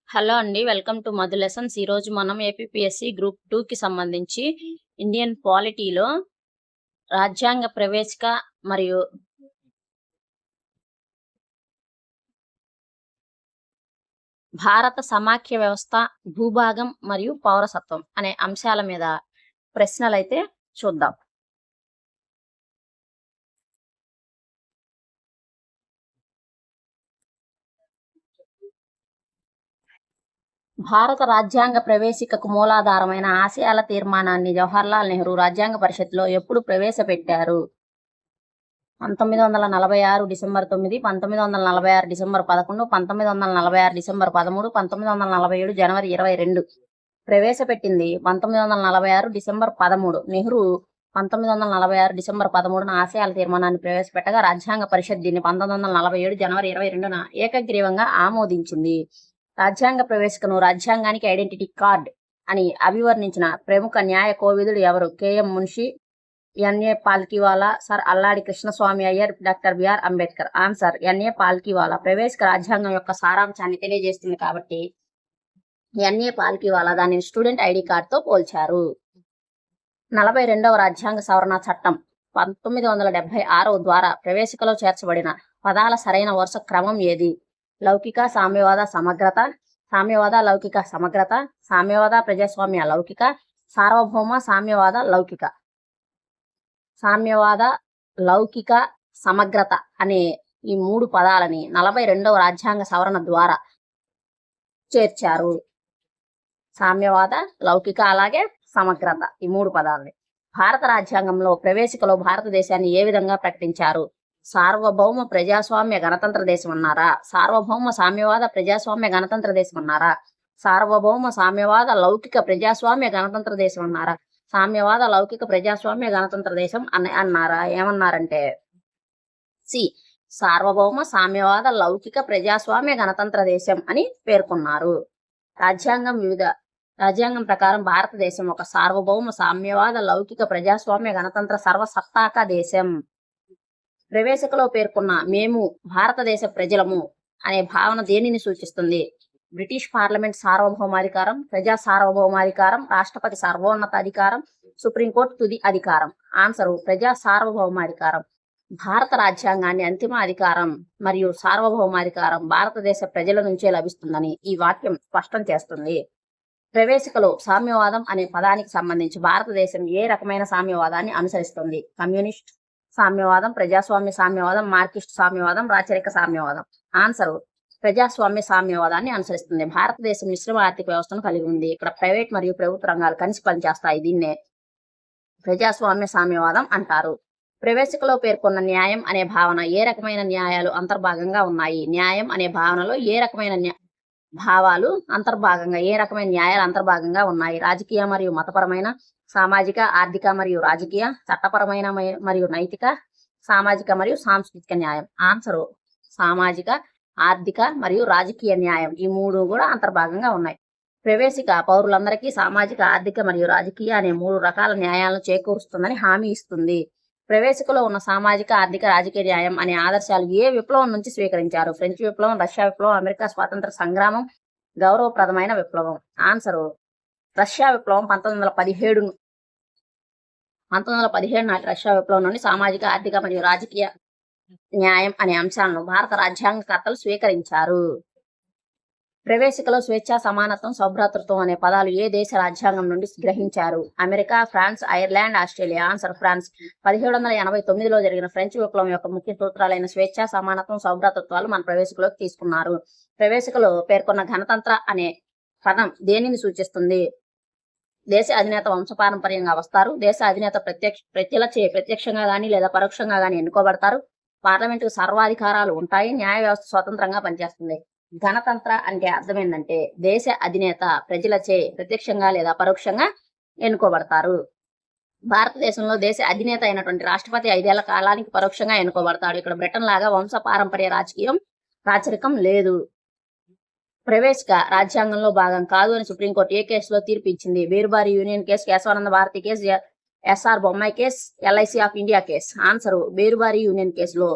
Hello అండి. Welcome to Madhu lessons. ఈరోజు మనం ఏపీపీఎస్సీ గ్రూప్ 2కి సంబంధించి ఇండియన్ పాలిటీలో రాజ్యాంగ ప్రవేశిక మరియు భారత సమాఖ్య వ్యవస్థ, భూభాగం మరియు పౌరసత్వం అనే అంశాల మీద ప్రశ్నలైతే చూద్దాం. భారత రాజ్యాంగ ప్రవేశికకు మూలాధారమైన ఆశయాల తీర్మానాన్ని జవహర్లాల్ నెహ్రూ రాజ్యాంగ పరిషత్లో ఎప్పుడు ప్రవేశపెట్టారు? 1946 డిసెంబర్ 9, 1946 డిసెంబర్ 11, 1946 డిసెంబర్ 13, 1947 జనవరి 22. ప్రవేశపెట్టింది 1946 డిసెంబర్ 13. నెహ్రూ 1946 డిసెంబర్ 13న ఆశయాల తీర్మానాన్ని ప్రవేశపెట్టగా రాజ్యాంగ పరిషత్ దీన్ని 1947 జనవరి 22న ఏకగ్రీవంగా ఆమోదించింది. రాజ్యాంగ ప్రవేశికను రాజ్యాంగానికి ఐడెంటిటీ కార్డ్ అని అభివర్ణించిన ప్రముఖ న్యాయ కోవిదుడు ఎవరు? K M Munshi, N A Palkhivala, sir Alladi Krishnaswamy Iyer, doctor B R Ambedkar. Answer N A Palkhivala. ప్రవేశిక రాజ్యాంగం యొక్క సారాంశాన్ని తెలియజేస్తుంది కాబట్టి ఎన్ఏ పాల్కివాలా దానిని స్టూడెంట్ ఐడి కార్డుతో పోల్చారు. 42వ రాజ్యాంగ సవరణ చట్టం 1976 ద్వారా ప్రవేశికలో చేర్చబడిన పదాల సరైన వరుస క్రమం ఏది? లౌకిక, సామ్యవాద, సమగ్రత, సామ్యవాద, లౌకిక, సమగ్రత, సామ్యవాద, ప్రజాస్వామ్య, లౌకిక, సార్వభౌమ, సామ్యవాద, లౌకిక. సామ్యవాద, లౌకిక, సమగ్రత అనే ఈ మూడు పదాలని 42వ రాజ్యాంగ సవరణ ద్వారా చేర్చారు. సామ్యవాద, లౌకిక అలాగే సమగ్రత ఈ మూడు పదాలని. భారత రాజ్యాంగంలో ప్రవేశికలో భారతదేశాన్ని ఏ విధంగా ప్రకటించారు? సార్వభౌమ ప్రజాస్వామ్య గణతంత్ర దేశం అన్నారా? సార్వభౌమ సామ్యవాద ప్రజాస్వామ్య గణతంత్ర దేశం అన్నారా? సార్వభౌమ సామ్యవాద లౌకిక ప్రజాస్వామ్య గణతంత్ర దేశం అన్నారా? సామ్యవాద లౌకిక ప్రజాస్వామ్య గణతంత్ర దేశం అన్నారా? ఏమన్నారంటే సి సార్వభౌమ సామ్యవాద లౌకిక ప్రజాస్వామ్య గణతంత్ర దేశం అని పేర్కొన్నారు. రాజ్యాంగం ప్రకారం భారతదేశం ఒక సార్వభౌమ సామ్యవాద లౌకిక ప్రజాస్వామ్య గణతంత్ర సర్వసత్తాక దేశం. ప్రవేశికలో పేర్కొన్న మేము భారతదేశ ప్రజలము అనే భావన దేనిని సూచిస్తుంది? బ్రిటిష్ పార్లమెంట్ సార్వభౌమాధికారం, ప్రజా సార్వభౌమాధికారం, రాష్ట్రపతి సర్వోన్నత అధికారం, సుప్రీంకోర్టు తుది అధికారం. ఆన్సరు ప్రజా సార్వభౌమాధికారం. భారత రాజ్యాంగాన్ని అంతిమ అధికారం మరియు సార్వభౌమాధికారం భారతదేశ ప్రజల నుంచే లభిస్తుందని ఈ వాక్యం స్పష్టం చేస్తుంది. ప్రవేశికలో సామ్యవాదం అనే పదానికి సంబంధించి భారతదేశం ఏ రకమైన సామ్యవాదాన్ని అనుసరిస్తుంది? కమ్యూనిస్ట్ సామ్యవాదం, ప్రజాస్వామ్య సామ్యవాదం, మార్కిస్ట్ సామ్యవాదం, రాచరిక సామ్యవాదం. ఆన్సరు ప్రజాస్వామ్య సామ్యవాదాన్ని అనుసరిస్తుంది. భారతదేశం మిశ్రమ ఆర్థిక వ్యవస్థను కలిగి ఉంది. ఇక్కడ ప్రైవేట్ మరియు ప్రభుత్వ రంగాలు కలిసి పనిచేస్తాయి. దీన్నే ప్రజాస్వామ్య సామ్యవాదం అంటారు. ప్రవేశికలో పేర్కొన్న న్యాయం అనే భావన ఏ రకమైన న్యాయాలు అంతర్భాగంగా ఉన్నాయి? న్యాయం అనే భావనలో ఏ రకమైన భావాలు అంతర్భాగంగా ఏ రకమైన న్యాయాలు అంతర్భాగంగా ఉన్నాయి? రాజకీయ మరియు మతపరమైన, సామాజిక, ఆర్థిక మరియు రాజకీయ, చట్టపరమైన మరియు నైతిక, సామాజిక మరియు సాంస్కృతిక న్యాయం. ఆన్సరు సామాజిక, ఆర్థిక మరియు రాజకీయ న్యాయం ఈ మూడు కూడా అంతర్భాగంగా ఉన్నాయి. ప్రవేశిక పౌరులందరికీ సామాజిక, ఆర్థిక మరియు రాజకీయ అనే మూడు రకాల న్యాయాలను చేకూరుస్తుందని హామీ ఇస్తుంది. ప్రవేశికలో ఉన్న సామాజిక, ఆర్థిక, రాజకీయ న్యాయం అనే ఆదర్శాలు ఏ విప్లవం నుంచి స్వీకరించారు? ఫ్రెంచ్ విప్లవం, రష్యా విప్లవం, అమెరికా స్వాతంత్ర సంగ్రామం, గౌరవప్రదమైన విప్లవం. ఆన్సరు రష్యా విప్లవం 1917 నాటి రష్యా విప్లవం నుండి సామాజిక, ఆర్థిక మరియు రాజకీయ న్యాయం అనే అంశాలను భారత రాజ్యాంగకర్తలు స్వీకరించారు. ప్రవేశికలో స్వేచ్ఛ, సమానత్వం, సౌభ్రాతృత్వం అనే పదాలు ఏ దేశ రాజ్యాంగం నుండి గ్రహించారు? America, France, Ireland, Australia. Answer France. 1789లో జరిగిన ఫ్రెంచ్ విప్లవం యొక్క ముఖ్య సూత్రాలైన స్వేచ్ఛ, సమానత్వం, సౌభ్రాతృత్వాలు మన ప్రవేశికలోకి తీసుకున్నారు. ప్రవేశికలో పేర్కొన్న గణతంత్ర అనే పదం దేనిని సూచిస్తుంది? దేశ అధినేత వంశపారంపర్యంగా వస్తారు. దేశ అధినేత ప్రజలచే ప్రత్యక్షంగా గాని లేదా పరోక్షంగా గాని ఎన్నుకోబడతారు. పార్లమెంటుకు సర్వాధికారాలు ఉంటాయి. న్యాయ వ్యవస్థ స్వతంత్రంగా పనిచేస్తుంది. గణతంత్ర అంటే అర్థం ఏంటంటే దేశ అధినేత ప్రజలచే ప్రత్యక్షంగా లేదా పరోక్షంగా ఎన్నుకోబడతారు. భారతదేశంలో దేశ అధినేత అయినటువంటి రాష్ట్రపతి 5 ఏళ్ల కాలానికి పరోక్షంగా ఎన్నుకోబడతాడు. ఇక్కడ బ్రిటన్ లాగా వంశ పారంపర్య రాచరికం లేదు. ప్రవేశిక రాజ్యాంగంలో భాగం కాదు అని సుప్రీంకోర్టు ఏ కేసులో తీర్పు ఇచ్చింది? Berubari union case, Kesavananda Bharati case, SR Bommai case, L I C of India case. Answer Berubari union కేసులో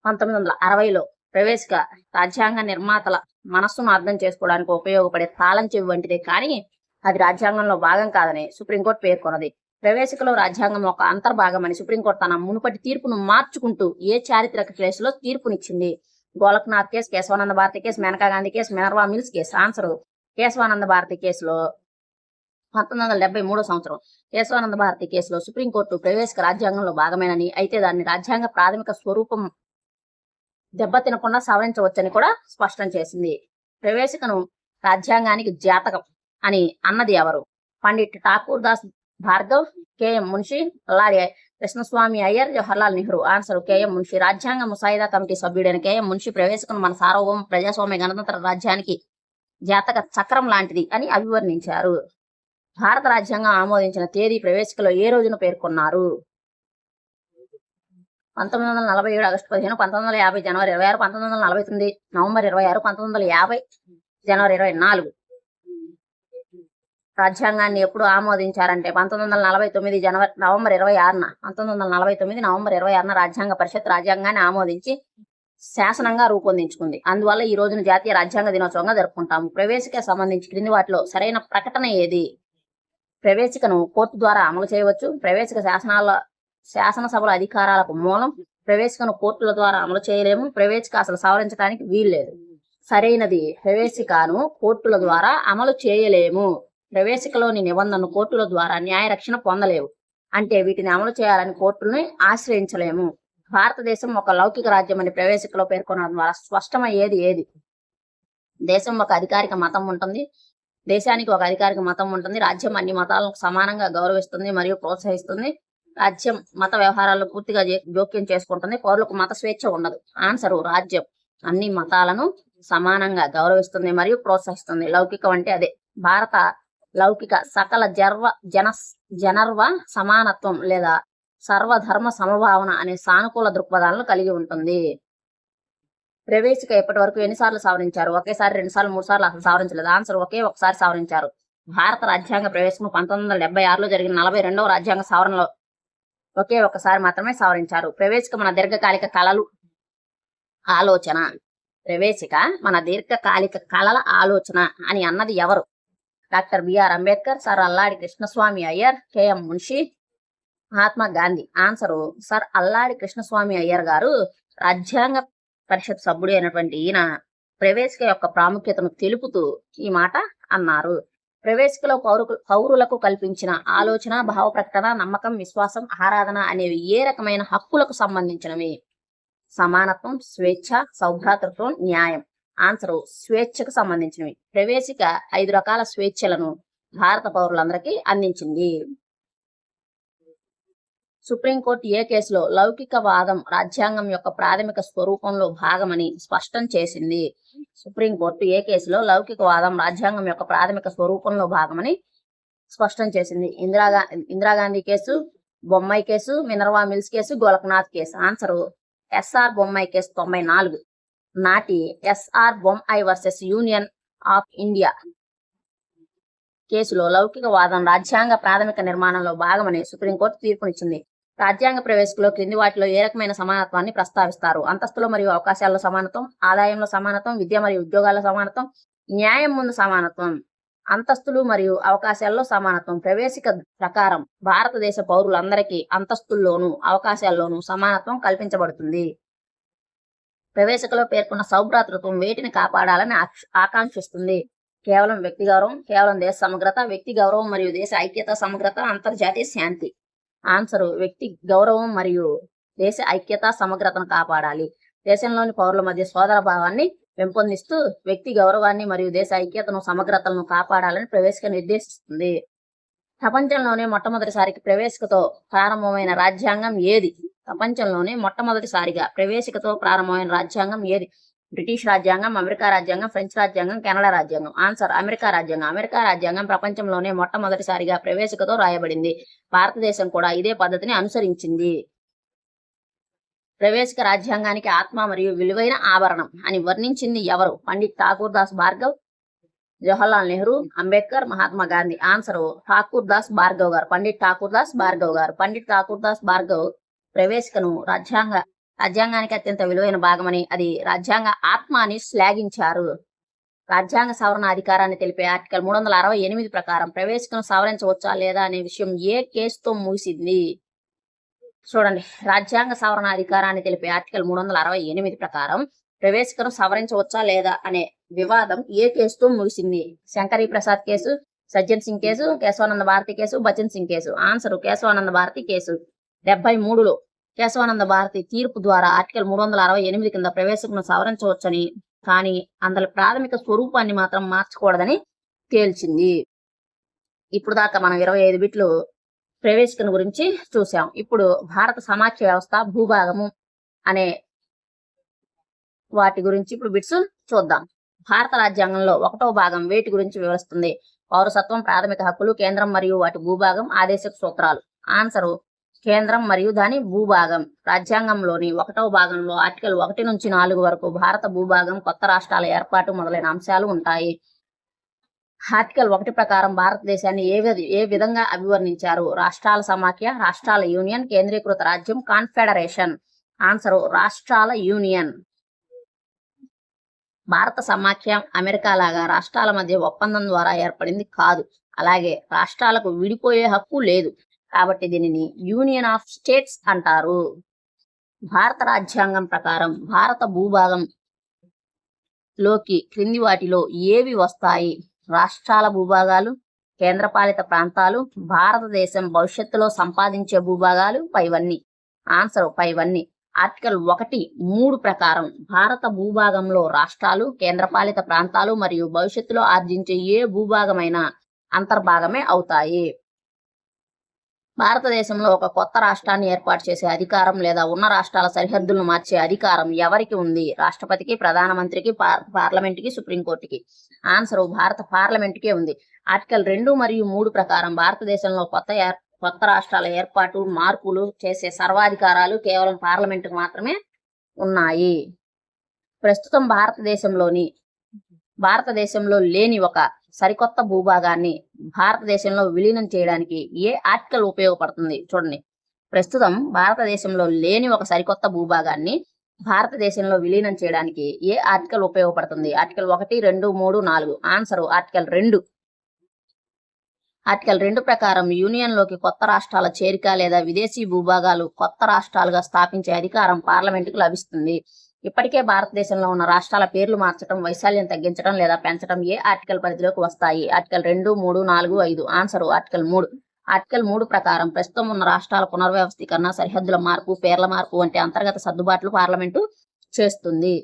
1960లో ప్రవేశిక రాజ్యాంగ నిర్మాతల మనస్సును అర్థం చేసుకోవడానికి ఉపయోగపడే తాళం చెవి వంటిదే కానీ అది రాజ్యాంగంలో భాగం కాదని సుప్రీంకోర్టు పేర్కొన్నది. ప్రవేశికలో రాజ్యాంగం ఒక అంతర్భాగమని సుప్రీంకోర్టు తన మునుపటి తీర్పును మార్చుకుంటూ ఏ చారిత్రక కేసులో తీర్పునిచ్చింది? Golaknath case, Kesavananda Bharati case, Maneka Gandhi case, Minerva mills case. Answer Kesavananda Bharati కేసులో 1973 సంవత్సరం కేశవానంద భారతి కేసులో సుప్రీంకోర్టు ప్రవేశిక రాజ్యాంగంలో భాగమేనని, అయితే దాన్ని రాజ్యాంగ ప్రాథమిక స్వరూపం దెబ్బతినకుండా సవరించవచ్చని కూడా స్పష్టం చేసింది. ప్రవేశికను రాజ్యాంగానికి జాతకం అని అన్నది ఎవరు? Pandit Thakur Das Bhargava, K M Munshi, Alladi Krishnaswamy Iyer, Jawaharlal Nehru. Answer K M Munshi. రాజ్యాంగ ముసాయిదా కమిటీ సభ్యుడైన కేఎం మున్షి ప్రవేశికను మన సార్వభౌమ ప్రజాస్వామ్య గణతంత్ర రాజ్యానికి జాతక చక్రం లాంటిది అని అభివర్ణించారు. భారత రాజ్యాంగం ఆమోదించిన తేదీ ప్రవేశికలో ఏ రోజున పేర్కొన్నారు? 1947 ఆగస్టు 15, 1950 జనవరి 26, 1949 నవంబర్ 26, 1950 జనవరి 24. రాజ్యాంగాన్ని ఎప్పుడు ఆమోదించారంటే 1949 నవంబర్ 26న. 1949 నవంబర్ 26న రాజ్యాంగ పరిషత్ రాజ్యాంగాన్ని ఆమోదించి శాసనంగా రూపొందించుకుంది. అందువల్ల ఈ రోజున జాతీయ రాజ్యాంగ దినోత్సవంగా జరుపుకుంటాము. ప్రవేశిక సంబంధించి క్రింది వాటిలో సరైన ప్రకటన ఏది? ప్రవేశికను కోర్టు ద్వారా అమలు చేయవచ్చు. ప్రవేశిక శాసనసభల అధికారాలకు మూలం. ప్రవేశికను కోర్టుల ద్వారా అమలు చేయలేము. ప్రవేశిక అసలు సవరించడానికి వీల్లేదు. సరైనది ప్రవేశికను కోర్టుల ద్వారా అమలు చేయలేము. ప్రవేశికలోని నిబంధనలు కోర్టుల ద్వారా న్యాయ రక్షణ పొందలేవు. అంటే వీటిని అమలు చేయాలని కోర్టుల్ని ఆశ్రయించలేము. భారతదేశం ఒక లౌకిక రాజ్యం అని ప్రవేశికలో పేర్కొనడం ద్వారా స్పష్టమయ్యేది ఏది? దేశం ఒక అధికారిక మతం ఉంటుంది. దేశానికి ఒక అధికారిక మతం ఉంటుంది. రాజ్యం అన్ని మతాలను సమానంగా గౌరవిస్తుంది మరియు ప్రోత్సహిస్తుంది. రాజ్యం మత వ్యవహారాల్లో పూర్తిగా జోక్యం చేసుకుంటుంది. పౌరులకు మత స్వేచ్ఛ ఉండదు. ఆన్సరు రాజ్యం అన్ని మతాలను సమానంగా గౌరవిస్తుంది మరియు ప్రోత్సహిస్తుంది. లౌకికం అంటే అదే. భారత లౌకిక సకల జనర్వ సమానత్వం లేదా సర్వధర్మ సమభావన అనే సానుకూల దృక్పథాలను కలిగి ఉంటుంది. ప్రవేశిక ఎప్పటి వరకు ఎన్నిసార్లు సవరించారు? ఒకేసారి, 2 సార్లు, 3 సార్లు అసలు సవరించలేదు. ఆన్సర్ ఒకసారి సవరించారు. భారత రాజ్యాంగ ప్రవేశం 1976లో జరిగిన 42వ రాజ్యాంగ సవరణలో ఒకసారి మాత్రమే సవరించారు. ప్రవేశిక మన దీర్ఘకాలిక కళలు ఆలోచన. ప్రవేశిక మన దీర్ఘకాలిక కళల ఆలోచన అని అన్నది ఎవరు? Doctor B R Ambedkar, sir Alladi Krishnaswamy Iyer, K M Munshi, Mahatma Gandhi. Answer sir Alladi Krishnaswamy Iyer garu. రాజ్యాంగ పరిషత్ సభ్యుడు అయినటువంటి ఈయన ప్రవేశిక యొక్క ప్రాముఖ్యతను తెలుపుతూ ఈ మాట అన్నారు. ప్రవేశికలో పౌరులకు కల్పించిన ఆలోచన, భావ ప్రకటన, నమ్మకం, విశ్వాసం, ఆరాధన అనేవి ఏ రకమైన హక్కులకు సంబంధించినవి? సమానత్వం, స్వేచ్ఛ, సౌభ్రాతృత్వం, న్యాయం. ఆన్సరు స్వేచ్ఛకు సంబంధించినవి. ప్రవేశిక 5 రకాల స్వేచ్ఛలను భారత పౌరులందరికీ అందించింది. సుప్రీంకోర్టు ఏ కేసులో లౌకికవాదం రాజ్యాంగం యొక్క ప్రాథమిక స్వరూపంలో భాగమని స్పష్టం చేసింది? సుప్రీంకోర్టు ఏ కేసులో లౌకికవాదం రాజ్యాంగం యొక్క ప్రాథమిక స్వరూపంలో భాగమని స్పష్టం చేసింది? Indira Gandhi case, Bommai case, Minerva mills case, Golaknath case. Answer SR Bommai case 94 నాటి SR Bommai versus union of India కేసులో లౌకికవాదం రాజ్యాంగ ప్రాథమిక నిర్మాణంలో భాగమని సుప్రీంకోర్టు తీర్పునిచ్చింది. రాజ్యాంగ ప్రవేశికలో క్రింది వాటిలో ఏ రకమైన సమానత్వాన్ని ప్రస్తావిస్తారు? అంతస్తులో మరియు అవకాశాల్లో సమానత్వం, ఆదాయంలో సమానత్వం, విద్య మరియు ఉద్యోగాల సమానత్వం, న్యాయం ముందు సమానత్వం. అంతస్తులు మరియు అవకాశాల్లో సమానత్వం. ప్రవేశిక ప్రకారం భారతదేశ పౌరులందరికీ అంతస్తుల్లోనూ అవకాశాల్లోనూ సమానత్వం కల్పించబడుతుంది. ప్రవేశికలో పేర్కొన్న సౌభ్రాతృత్వం వేటిని కాపాడాలని ఆకాంక్షిస్తుంది? కేవలం వ్యక్తి గౌరవం, కేవలం దేశ సమగ్రత, వ్యక్తి గౌరవం మరియు దేశ ఐక్యత, సమగ్రత, అంతర్జాతీయ శాంతి. ఆన్సరు వ్యక్తి గౌరవం మరియు దేశ ఐక్యత, సమగ్రతను కాపాడాలి. దేశంలోని పౌరుల మధ్య సోదర భావాన్ని పెంపొందిస్తూ వ్యక్తి గౌరవాన్ని మరియు దేశ ఐక్యతను, సమగ్రతలను కాపాడాలని ప్రవేశిక నిర్దేశిస్తుంది. ప్రపంచంలోనే మొట్టమొదటిసారికి ప్రవేశికతో ప్రారంభమైన రాజ్యాంగం ఏది? ప్రపంచంలోనే మొట్టమొదటిసారిగా ప్రవేశికతో ప్రారంభమైన రాజ్యాంగం ఏది? బ్రిటిష్ రాజ్యాంగం, అమెరికా రాజ్యాంగం, ఫ్రెంచ్ రాజ్యాంగం, కెనడా రాజ్యాంగం. ఆన్సర్ అమెరికా రాజ్యాంగం. అమెరికా రాజ్యాంగం ప్రపంచంలోనే మొట్టమొదటిసారిగా ప్రవేశికతో రాయబడింది. భారతదేశం కూడా ఇదే పద్ధతిని అనుసరించింది. ప్రవేశిక రాజ్యాంగానికి ఆత్మ మరియు విలువైన ఆభరణం అని వర్ణించింది ఎవరు? పండిట్ ఠాకూర్ దాస్ భార్గవ్, జవహర్లాల్ నెహ్రూ, అంబేద్కర్, మహాత్మా గాంధీ. ఆన్సర్ ఠాకూర్ దాస్ భార్గవ్ గారు. పండిట్ ఠాకూర్ దాస్ భార్గవ్ గారు. పండిట్ ఠాకూర్ దాస్ భార్గవ్ ప్రవేశికను రాజ్యాంగానికి అత్యంత విలువైన భాగమని, అది రాజ్యాంగ ఆత్మ అని శ్లాఘించారు. రాజ్యాంగ సవరణ అధికారాన్ని తెలిపే ఆర్టికల్ 368 ప్రకారం ప్రవేశికను సవరించవచ్చా లేదా అనే విషయం ఏ కేసుతో ముగిసింది? చూడండి, రాజ్యాంగ సవరణ అధికారాన్ని తెలిపే ఆర్టికల్ 368 ప్రకారం ప్రవేశికను సవరించవచ్చా లేదా అనే వివాదం ఏ కేసుతో ముగిసింది? Shankari Prasad case, Sajjan Singh case, Kesavananda Bharati case, Bachan Singh case. Answer Kesavananda Bharati case. 73లో కేశవానంద భారతి తీర్పు ద్వారా ఆర్టికల్ 368 కింద ప్రవేశకును సవరించవచ్చని, కానీ అందులో ప్రాథమిక స్వరూపాన్ని మాత్రం మార్చకూడదని తేల్చింది. ఇప్పుడు దాకా మనం 25 బిట్లు ప్రవేశికను గురించి చూసాం. ఇప్పుడు భారత సమాఖ్య వ్యవస్థ, భూభాగము అనే వాటి గురించి ఇప్పుడు బిట్స్ చూద్దాం. భారత రాజ్యాంగంలో 1వ భాగం వేటి గురించి వివరిస్తుంది? పౌరసత్వం, ప్రాథమిక హక్కులు, కేంద్రం మరియు వాటి భూభాగం, ఆదేశక సూత్రాలు. ఆన్సరు కేంద్రం మరియు దాని భూభాగం. రాజ్యాంగంలోని 1వ భాగంలో ఆర్టికల్ 1 నుంచి 4 వరకు భారత భూభాగం, కొత్త రాష్ట్రాల ఏర్పాటు మొదలైన అంశాలు ఉంటాయి. ఆర్టికల్ 1 ప్రకారం భారతదేశాన్ని ఏ విధంగా అభివర్ణించారు? రాష్ట్రాల సమాఖ్య, రాష్ట్రాల యూనియన్, కేంద్రీకృత రాజ్యం, కాన్ఫెడరేషన్. ఆన్సరు రాష్ట్రాల యూనియన్. భారత సమాఖ్య అమెరికా లాగా రాష్ట్రాల మధ్య ఒప్పందం ద్వారా ఏర్పడింది కాదు. అలాగే రాష్ట్రాలకు విడిపోయే హక్కు లేదు. కాబట్టి దీనిని యూనియన్ ఆఫ్ స్టేట్స్ అంటారు. భారత రాజ్యాంగం ప్రకారం భారత భూభాగం లోకి క్రింది వాటిలో ఏవి వస్తాయి? రాష్ట్రాల భూభాగాలు, కేంద్రపాలిత ప్రాంతాలు, భారతదేశం భవిష్యత్తులో సంపాదించే భూభాగాలు, పైవన్నీ. ఆన్సర్ పైవన్నీ. ఆర్టికల్ 1(3) ప్రకారం భారత భూభాగంలో రాష్ట్రాలు, కేంద్రపాలిత ప్రాంతాలు మరియు భవిష్యత్తులో ఆర్జించే ఏ భూభాగమైనా అంతర్భాగమే అవుతాయి. భారతదేశంలో ఒక కొత్త రాష్ట్రాన్ని ఏర్పాటు చేసే అధికారం లేదా ఉన్న రాష్ట్రాల సరిహద్దులను మార్చే అధికారం ఎవరికి ఉంది? రాష్ట్రపతికి, ప్రధానమంత్రికి, పార్లమెంటుకి, సుప్రీంకోర్టుకి. ఆన్సర్ భారత పార్లమెంటుకే ఉంది. ఆర్టికల్ 2 మరియు 3 ప్రకారం భారతదేశంలో కొత్త రాష్ట్రాల ఏర్పాటు, మార్పులు చేసే సర్వాధికారాలు కేవలం పార్లమెంటుకు మాత్రమే ఉన్నాయి. ప్రస్తుతం భారతదేశంలో లేని ఒక సరికొత్త భూభాగాన్ని భారతదేశంలో విలీనం చేయడానికి ఏ ఆర్టికల్ ఉపయోగపడుతుంది? చూడండి, ప్రస్తుతం భారతదేశంలో లేని ఒక సరికొత్త భూభాగాన్ని భారతదేశంలో విలీనం చేయడానికి ఏ ఆర్టికల్ ఉపయోగపడుతుంది? ఆర్టికల్ 1, 2, 3, 4. Answer article 2. ఆర్టికల్ 2 ప్రకారం యూనియన్లోకి కొత్త రాష్ట్రాల చేరిక లేదా విదేశీ భూభాగాలు కొత్త రాష్ట్రాలుగా స్థాపించే అధికారం పార్లమెంటుకు లభిస్తుంది. ఇప్పటికే భారతదేశంలో ఉన్న రాష్ట్రాల పేర్లు మార్చడం, వైశాల్యం తగ్గించడం లేదా పెంచడం ఏ ఆర్టికల్ పరిధిలోకి వస్తాయి? ఆర్టికల్ 2, 3, 4, 5. Answer article 3. ఆర్టికల్ 3 ప్రకారం ప్రస్తుతం ఉన్న రాష్ట్రాల పునర్వ్యవస్థీకరణ, సరిహద్దుల మార్పు, పేర్ల మార్పు వంటి అంతర్గత సర్దుబాట్లు పార్లమెంటు చేస్తుంది.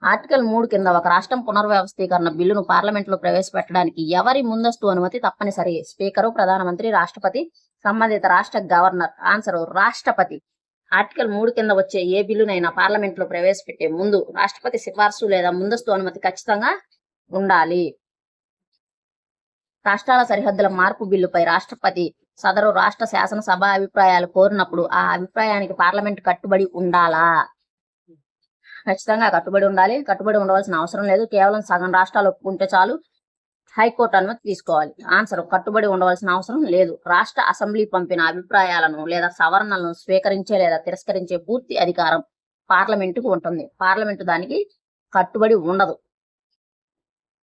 ఆర్టికల్ 3 కింద ఒక రాష్ట్రం పునర్వ్యవస్థీకరణ బిల్లును పార్లమెంట్లో ప్రవేశపెట్టడానికి ఎవరి ముందస్తు అనుమతి తప్పనిసరి? స్పీకరు, ప్రధానమంత్రి, రాష్ట్రపతి, సంబంధిత రాష్ట్ర గవర్నర్. ఆన్సర్ రాష్ట్రపతి. ఆర్టికల్ 3 కింద వచ్చే ఏ బిల్లునైనా పార్లమెంట్లో ప్రవేశపెట్టే ముందు రాష్ట్రపతి సిఫార్సు లేదా ముందస్తు అనుమతి ఖచ్చితంగా ఉండాలి. రాష్ట్రాల సరిహద్దుల మార్పు బిల్లుపై రాష్ట్రపతి సదరు రాష్ట్ర శాసనసభ అభిప్రాయాలు కోరినప్పుడు ఆ అభిప్రాయానికి పార్లమెంట్ కట్టుబడి ఉండాలా? ఖచ్చితంగా కట్టుబడి ఉండాలి. కట్టుబడి ఉండవలసిన అవసరం లేదు. కేవలం సగం రాష్ట్రాలు ఒప్పుకుంటే చాలు. హైకోర్టు అనుమతి తీసుకోవాలి. ఆన్సర్ కట్టుబడి ఉండవలసిన అవసరం లేదు. రాష్ట్ర అసెంబ్లీ పంపిన అభిప్రాయాలను లేదా సవరణలను స్వీకరించే లేదా తిరస్కరించే పూర్తి అధికారం పార్లమెంటుకు ఉంటుంది. పార్లమెంటు దానికి కట్టుబడి ఉండదు.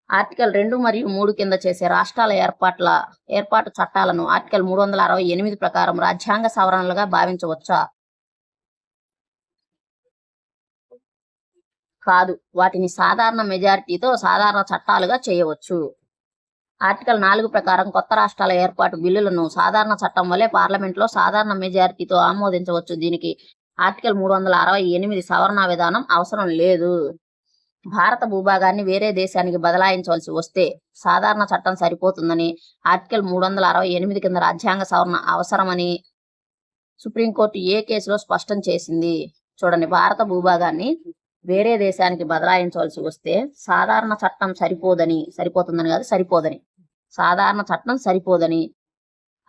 ఆర్టికల్ 2 మరియు 3 కింద చేసే రాష్ట్రాల ఏర్పాటు చట్టాలను ఆర్టికల్ 368 ప్రకారం రాజ్యాంగ సవరణలుగా భావించవచ్చా? కాదు, వాటిని సాధారణ మెజారిటీతో సాధారణ చట్టాలుగా చేయవచ్చు. ఆర్టికల్ 4 ప్రకారం కొత్త రాష్ట్రాల ఏర్పాటు బిల్లులను సాధారణ చట్టం వలె పార్లమెంట్లో సాధారణ మెజారిటీతో ఆమోదించవచ్చు. దీనికి ఆర్టికల్ 368 సవరణ విధానం అవసరం లేదు. భారత భూభాగాన్ని వేరే దేశానికి బదలాయించవలసి వస్తే సాధారణ చట్టం సరిపోతుందని, ఆర్టికల్ 368 కింద రాజ్యాంగ సవరణ అవసరమని సుప్రీంకోర్టు ఏ కేసులో స్పష్టం చేసింది? చూడండి, భారత భూభాగాన్ని వేరే దేశానికి బదలాయించవలసి వస్తే సాధారణ చట్టం సరిపోదని సాధారణ చట్టం సరిపోదని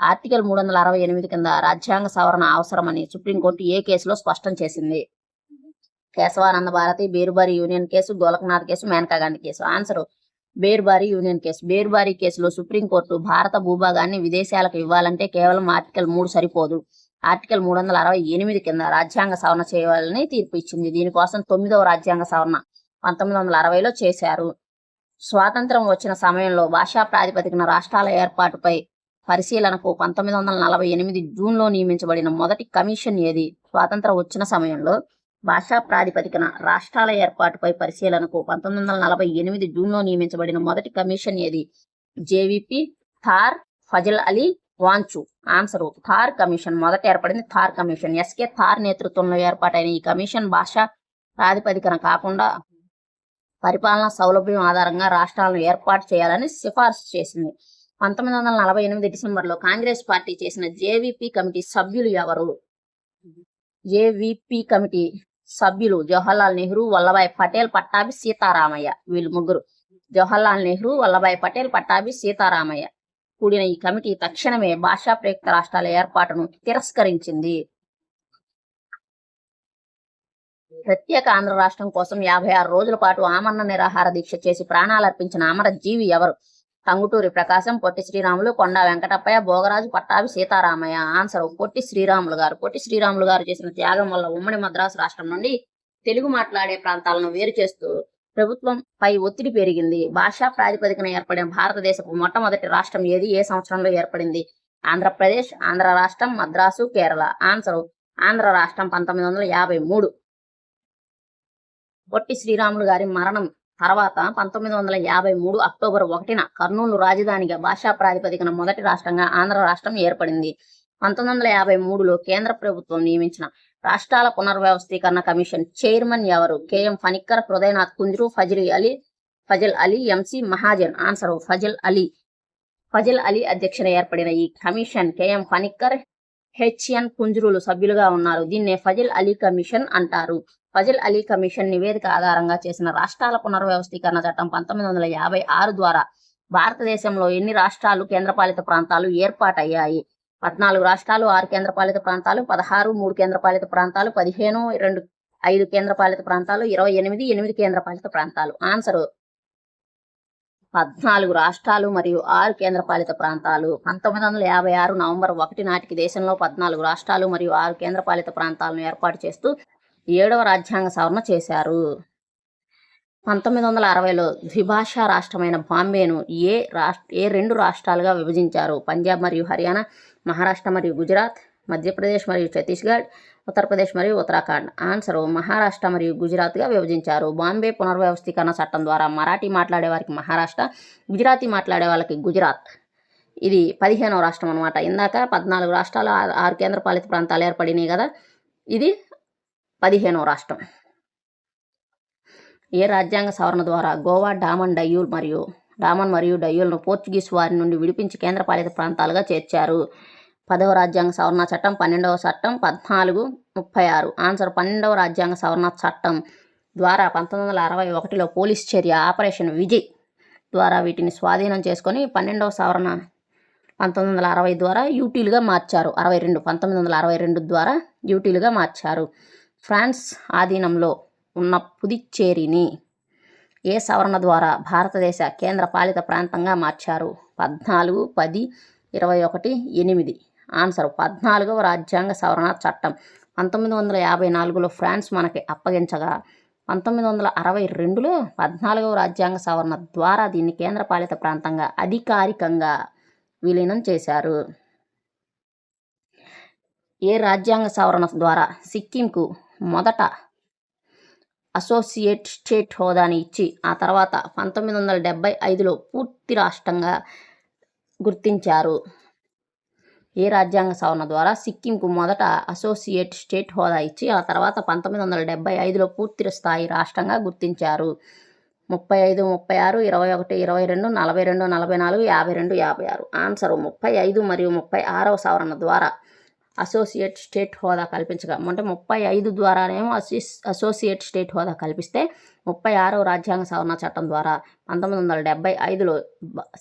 ఆర్టికల్ 368 కింద రాజ్యాంగ సవరణ అవసరమని సుప్రీంకోర్టు ఏ కేసులో స్పష్టం చేసింది? Kesavananda Bharati, Berubari union case, Golaknath case, Maneka Gandhi case. Answer Berubari union case. Berubari కేసులో సుప్రీంకోర్టు భారత భూభాగాన్ని విదేశాలకు ఇవ్వాలంటే కేవలం ఆర్టికల్ 3 సరిపోదు. ఆర్టికల్ 368 కింద రాజ్యాంగ సవరణ చేయాలని తీర్పు ఇచ్చింది. దీనికోసం 9వ రాజ్యాంగ సవరణ 1960లో చేశారు. స్వాతంత్రం వచ్చిన సమయంలో భాషా ప్రాతిపదికన రాష్ట్రాల ఏర్పాటుపై పరిశీలనకు 1948 జూన్లో నియమించబడిన మొదటి కమిషన్ ఏది? స్వాతంత్రం వచ్చిన సమయంలో భాషా ప్రాతిపదికన రాష్ట్రాల ఏర్పాటుపై పరిశీలనకు 1948 జూన్లో నియమించబడిన మొదటి కమిషన్ ఏది? JVP, Dhar, Fazal Ali, Wanchoo. Answer Dhar commission. మొదట ఏర్పడింది థార్ కమిషన్. ఎస్కే థార్ నేతృత్వంలో ఏర్పాటైన ఈ కమిషన్ భాషా ప్రాతిపదికన కాకుండా పరిపాలనా సౌలభ్యం ఆధారంగా రాష్ట్రాలను ఏర్పాటు చేయాలని సిఫార్సు చేసింది. 1948 డిసెంబర్లో కాంగ్రెస్ పార్టీ చేసిన జేవిపి కమిటీ సభ్యులు ఎవరు? జేవిపి కమిటీ సభ్యులు జవహర్లాల్ నెహ్రూ, వల్లభాయ్ పటేల్, పట్టాభి సీతారామయ్య. వీళ్ళు ముగ్గురు. జవహర్లాల్ నెహ్రూ, వల్లభాయ్ పటేల్, పట్టాభి సీతారామయ్య కూడిన ఈ కమిటీ తక్షణమే భాషా ప్రయుక్త రాష్ట్రాల ఏర్పాటును తిరస్కరించింది. ప్రత్యేక ఆంధ్ర రాష్ట్రం కోసం 56 రోజుల పాటు ఆమరణ నిరాహార దీక్ష చేసి ప్రాణాలర్పించిన అమర జీవి ఎవరు? టంగుటూరి ప్రకాశం, పొట్టి శ్రీరాములు, కొండా వెంకటప్పయ్య, భోగరాజు, పట్టాభి సీతారామయ్య. ఆన్సర్ పొట్టి శ్రీరాములు గారు. పొట్టి శ్రీరాములు గారు చేసిన త్యాగం వల్ల ఉమ్మడి మద్రాసు రాష్ట్రం నుండి తెలుగు మాట్లాడే ప్రాంతాలను వేరు చేస్తూ ప్రభుత్వం పై ఒత్తిడి పెరిగింది. భాషా ప్రాతిపదికన ఏర్పడిన భారతదేశపు మొట్టమొదటి రాష్ట్రం ఏది? ఏ సంవత్సరంలో ఏర్పడింది? ఆంధ్రప్రదేశ్, ఆంధ్ర రాష్ట్రం, మద్రాసు, కేరళ. ఆన్సర్ ఆంధ్ర రాష్ట్రం 1953. పొట్టి శ్రీరాములు గారి మరణం తర్వాత 1953 అక్టోబర్ 1న కర్నూలు రాజధానిగా భాషా ప్రాతిపదికన మొదటి రాష్ట్రంగా ఆంధ్ర రాష్ట్రం ఏర్పడింది. 1953లో కేంద్ర ప్రభుత్వం నియమించిన రాష్ట్రాల పునర్వ్యవస్థీకరణ కమిషన్ చైర్మన్ ఎవరు? K M Panikkar, Hridaynath Kunzru, Fazal Ali, M C Mahajan. Answer Fazal Ali. Fazal Ali అధ్యక్షన ఏర్పడిన ఈ కమిషన్ కేఎం ఫణిక్కర్, హెచ్ఎన్ కుంజ్రులు సభ్యులుగా ఉన్నారు. దీన్నే ఫజల్ అలీ కమిషన్ అంటారు. ఫజల్ అలీ కమిషన్ నివేదిక ఆధారంగా చేసిన రాష్ట్రాల పునర్వ్యవస్థీకరణ చట్టం 1956 ద్వారా భారతదేశంలో ఎన్ని రాష్ట్రాలు, కేంద్రపాలిత ప్రాంతాలు ఏర్పాటయ్యాయి? 14 రాష్ట్రాలు, 6 కేంద్రపాలిత ప్రాంతాలు, 16, 3 కేంద్రపాలిత ప్రాంతాలు, 15, 5 కేంద్రపాలిత ప్రాంతాలు, 28, 8 కేంద్రపాలిత ప్రాంతాలు. ఆన్సర్ 14 రాష్ట్రాలు మరియు 6 కేంద్రపాలిత ప్రాంతాలు. 1956 నవంబర్ 1 నాటికి దేశంలో 14 రాష్ట్రాలు మరియు 6 కేంద్రపాలిత ప్రాంతాలను ఏర్పాటు చేస్తూ 7వ రాజ్యాంగ సవరణ చేశారు. 1960లో ద్విభాషా రాష్ట్రమైన బాంబేను ఏ 2 రాష్ట్రాలుగా విభజించారు? పంజాబ్ మరియు హర్యానా, మహారాష్ట్ర మరియు గుజరాత్, మధ్యప్రదేశ్ మరియు ఛత్తీస్గఢ్, ఉత్తరప్రదేశ్ మరియు ఉత్తరాఖండ్. ఆన్సర్ మహారాష్ట్ర మరియు గుజరాత్గా విభజించారు. బాంబే పునర్వ్యవస్థీకరణ చట్టం ద్వారా మరాఠీ మాట్లాడే వారికి మహారాష్ట్ర, గుజరాతీ మాట్లాడే వాళ్ళకి గుజరాత్. ఇది 15వ రాష్ట్రం అనమాట. ఇందాక 14 రాష్ట్రాలు, 6 కేంద్రపాలిత ప్రాంతాలు ఏర్పడినాయి కదా, ఇది 15వ రాష్ట్రం. ఏ రాజ్యాంగ సవరణ ద్వారా గోవా, డామన్ మరియు డయ్యూల్ను పోర్చుగీస్ వారి నుండి విడిపించి కేంద్రపాలిత ప్రాంతాలుగా చేర్చారు? 10వ రాజ్యాంగ సవరణ చట్టం, 12వ చట్టం, 1436. ఆన్సర్ 12వ రాజ్యాంగ సవరణ చట్టం ద్వారా 1961లో పోలీస్ చర్య ఆపరేషన్ విజయ్ ద్వారా వీటిని స్వాధీనం చేసుకొని 12వ సవరణ 1960 ద్వారా యూటీలుగా మార్చారు. 1962 ద్వారా యూటీలుగా మార్చారు. ఫ్రాన్స్ ఆధీనంలో ఉన్న పుదుచ్చేరిని ఏ సవరణ ద్వారా భారతదేశ కేంద్ర పాలిత ప్రాంతంగా మార్చారు? 14, 10, 21, 8. ఆన్సర్ 14వ రాజ్యాంగ సవరణ చట్టం. 1954లో ఫ్రాన్స్ మనకి అప్పగించగా 1962లో 14వ రాజ్యాంగ సవరణ ద్వారా దీన్ని కేంద్రపాలిత ప్రాంతంగా అధికారికంగా విలీనం చేశారు. ఏ రాజ్యాంగ సవరణ ద్వారా సిక్కింకు మొదట అసోసియేట్ స్టేట్ హోదాని ఇచ్చి ఆ తర్వాత 1975లో పూర్తి రాష్ట్రంగా గుర్తించారు? ఏ రాజ్యాంగ సవరణ ద్వారా సిక్కింకు మొదట అసోసియేట్ స్టేట్ హోదా ఇచ్చి ఆ తర్వాత 1975లో పూర్తి స్థాయి రాష్ట్రంగా గుర్తించారు? 35, 36, 21, 22, 42, 44, 52, 56. ఆన్సర్ 35 మరియు 36వ సవరణ ద్వారా అసోసియేట్ స్టేట్ హోదా కల్పించగా, అంటే 35 ద్వారానేమో అసోసియేట్ స్టేట్ హోదా కల్పిస్తే 36వ రాజ్యాంగ సవరణ చట్టం ద్వారా 1975లో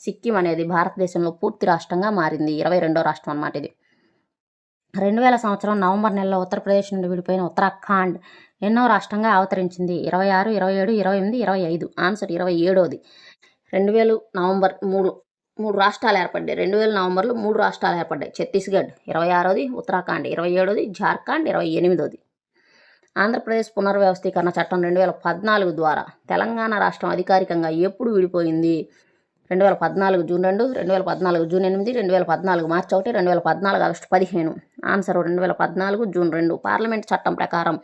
సిక్కిం అనేది భారతదేశంలో పూర్తి రాష్ట్రంగా మారింది. 22వ రాష్ట్రం అన్నమాట ఇది. 2000 సంవత్సరం నవంబర్ నెలలో ఉత్తరప్రదేశ్ నుండి విడిపోయిన ఉత్తరాఖండ్ ఎన్నో రాష్ట్రంగా అవతరించింది? 26, 27, 28, 25. ఆన్సర్ 27వది. 2000 నవంబర్ 3 రాష్ట్రాలు ఏర్పడ్డాయి. 2000 నవంబర్లో 3 రాష్ట్రాలు ఏర్పడ్డాయి. ఛత్తీస్గఢ్ 26వది, ఉత్తరాఖండ్ 27వది, జార్ఖండ్ 28వది. ఆంధ్రప్రదేశ్ పునర్వ్యవస్థీకరణ చట్టం 2014 ద్వారా తెలంగాణ రాష్ట్రం అధికారికంగా ఎప్పుడు విడిపోయింది? 2014 జూన్ 2, 2014 జూన్ 8, 2014 మార్చి 1, 2014 ఆగస్టు 15. Answer 2014 June 2. పార్లమెంట్ చట్టం ప్రకారం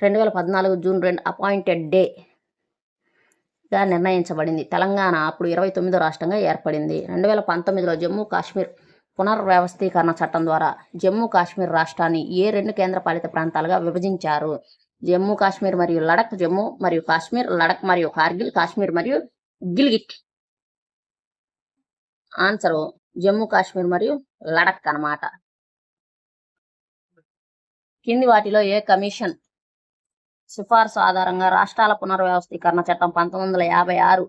2014 జూన్ 2 అపాయింటెడ్ డేగా నిర్ణయించబడింది. తెలంగాణ అప్పుడు 29వ రాష్ట్రంగా ఏర్పడింది. 2019లో జమ్మూ కాశ్మీర్ పునర్వ్యవస్థీకరణ చట్టం ద్వారా జమ్మూ కాశ్మీర్ రాష్ట్రాన్ని ఏ 2 కేంద్రపాలిత ప్రాంతాలుగా విభజించారు? జమ్మూ కాశ్మీర్ మరియు లడక్, జమ్మూ మరియు కాశ్మీర్, లడక్ మరియు కార్గిల్, కాశ్మీర్ మరియు గిల్గిట్. ఆన్సరు జమ్మూ కాశ్మీర్ మరియు లడక్ అన్నమాట. కింది వాటిలో ఏ కమిషన్ సిఫార్సు ఆధారంగా రాష్ట్రాల పునర్వ్యవస్థీకరణ చట్టం 1956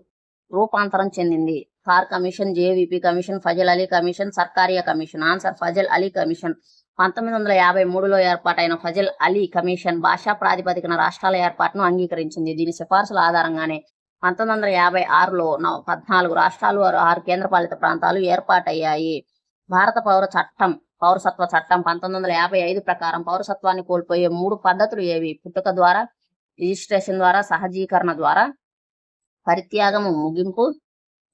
రూపాంతరం చెందింది? Khar commission, J V P commission, Fazal Ali commission, Sarkaria commission. Answer Fazal Ali commission. 1953లో ఏర్పాటైన ఫజల్ అలీ కమిషన్ భాషా ప్రాతిపదికన రాష్ట్రాల ఏర్పాటును అంగీకరించింది. దీని సిఫార్సుల ఆధారంగానే 1956లో 14 రాష్ట్రాలు, 6 కేంద్రపాలిత ప్రాంతాలు ఏర్పాటయ్యాయి. భారత పౌరసత్వ చట్టం 1955 ప్రకారం పౌరసత్వాన్ని కోల్పోయే 3 పద్ధతులు ఏవి? పుట్టుక ద్వారా, రిజిస్ట్రేషన్ ద్వారా, సహజీకరణ ద్వారా, పరిత్యాగము, ముగింపు,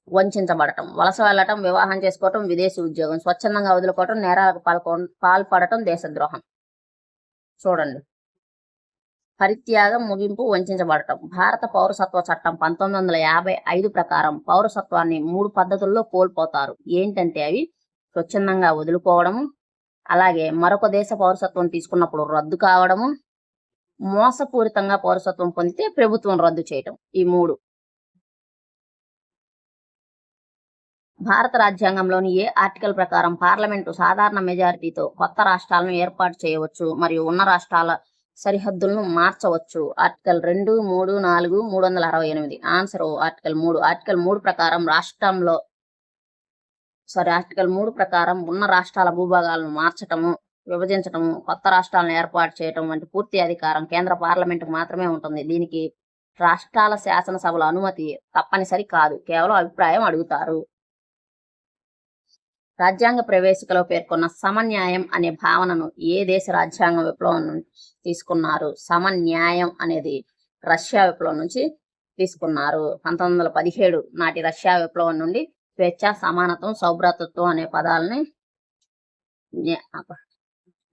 వంచబడటం. వలస వెళ్లటం, వివాహం చేసుకోవటం, విదేశీ ఉద్యోగం, స్వచ్ఛందంగా వదులుకోవటం, నేరాలకు పాల్పడటం, దేశద్రోహం. చూడండి, పరిత్యాగం, ముగింపు, వంచబడటం. భారత పౌరసత్వ చట్టం 1955 ప్రకారం పౌరసత్వాన్ని 3 పద్ధతుల్లో కోల్పోతారు. ఏంటంటే అవి స్వచ్ఛందంగా వదులుకోవడము, అలాగే మరొక దేశ పౌరసత్వం తీసుకున్నప్పుడు రద్దు కావడము, మోసపూరితంగా పౌరసత్వం పొందితే ప్రభుత్వం రద్దు చేయటం. ఈ 3. భారత రాజ్యాంగంలోని ఏ ఆర్టికల్ ప్రకారం పార్లమెంటు సాధారణ మెజారిటీతో కొత్త రాష్ట్రాలను ఏర్పాటు చేయవచ్చు మరియు ఉన్న రాష్ట్రాల సరిహద్దులను మార్చవచ్చు? ఆర్టికల్ 2, 3, 4, 368. Answer article 3. ఆర్టికల్ 3 ప్రకారం ఆర్టికల్ 3 ప్రకారం ఉన్న రాష్ట్రాల భూభాగాలను మార్చటము, విభజించటము, కొత్త రాష్ట్రాలను ఏర్పాటు చేయటం వంటి పూర్తి అధికారం కేంద్ర పార్లమెంటుకు మాత్రమే ఉంటుంది. దీనికి రాష్ట్రాల శాసనసభల అనుమతి తప్పనిసరి కాదు, కేవలం అభిప్రాయం అడుగుతారు. రాజ్యాంగ ప్రవేశికలో పేర్కొన్న సమన్యాయం అనే భావనను ఏ దేశ రాజ్యాంగ విప్లవం నుంచి తీసుకున్నారు? సమన్యాయం అనేది రష్యా విప్లవం నుంచి తీసుకున్నారు. 1917 నాటి రష్యా విప్లవం నుండి స్వేచ్ఛ, సమానత్వం, సౌభ్రాతృత్వం అనే పదాలని,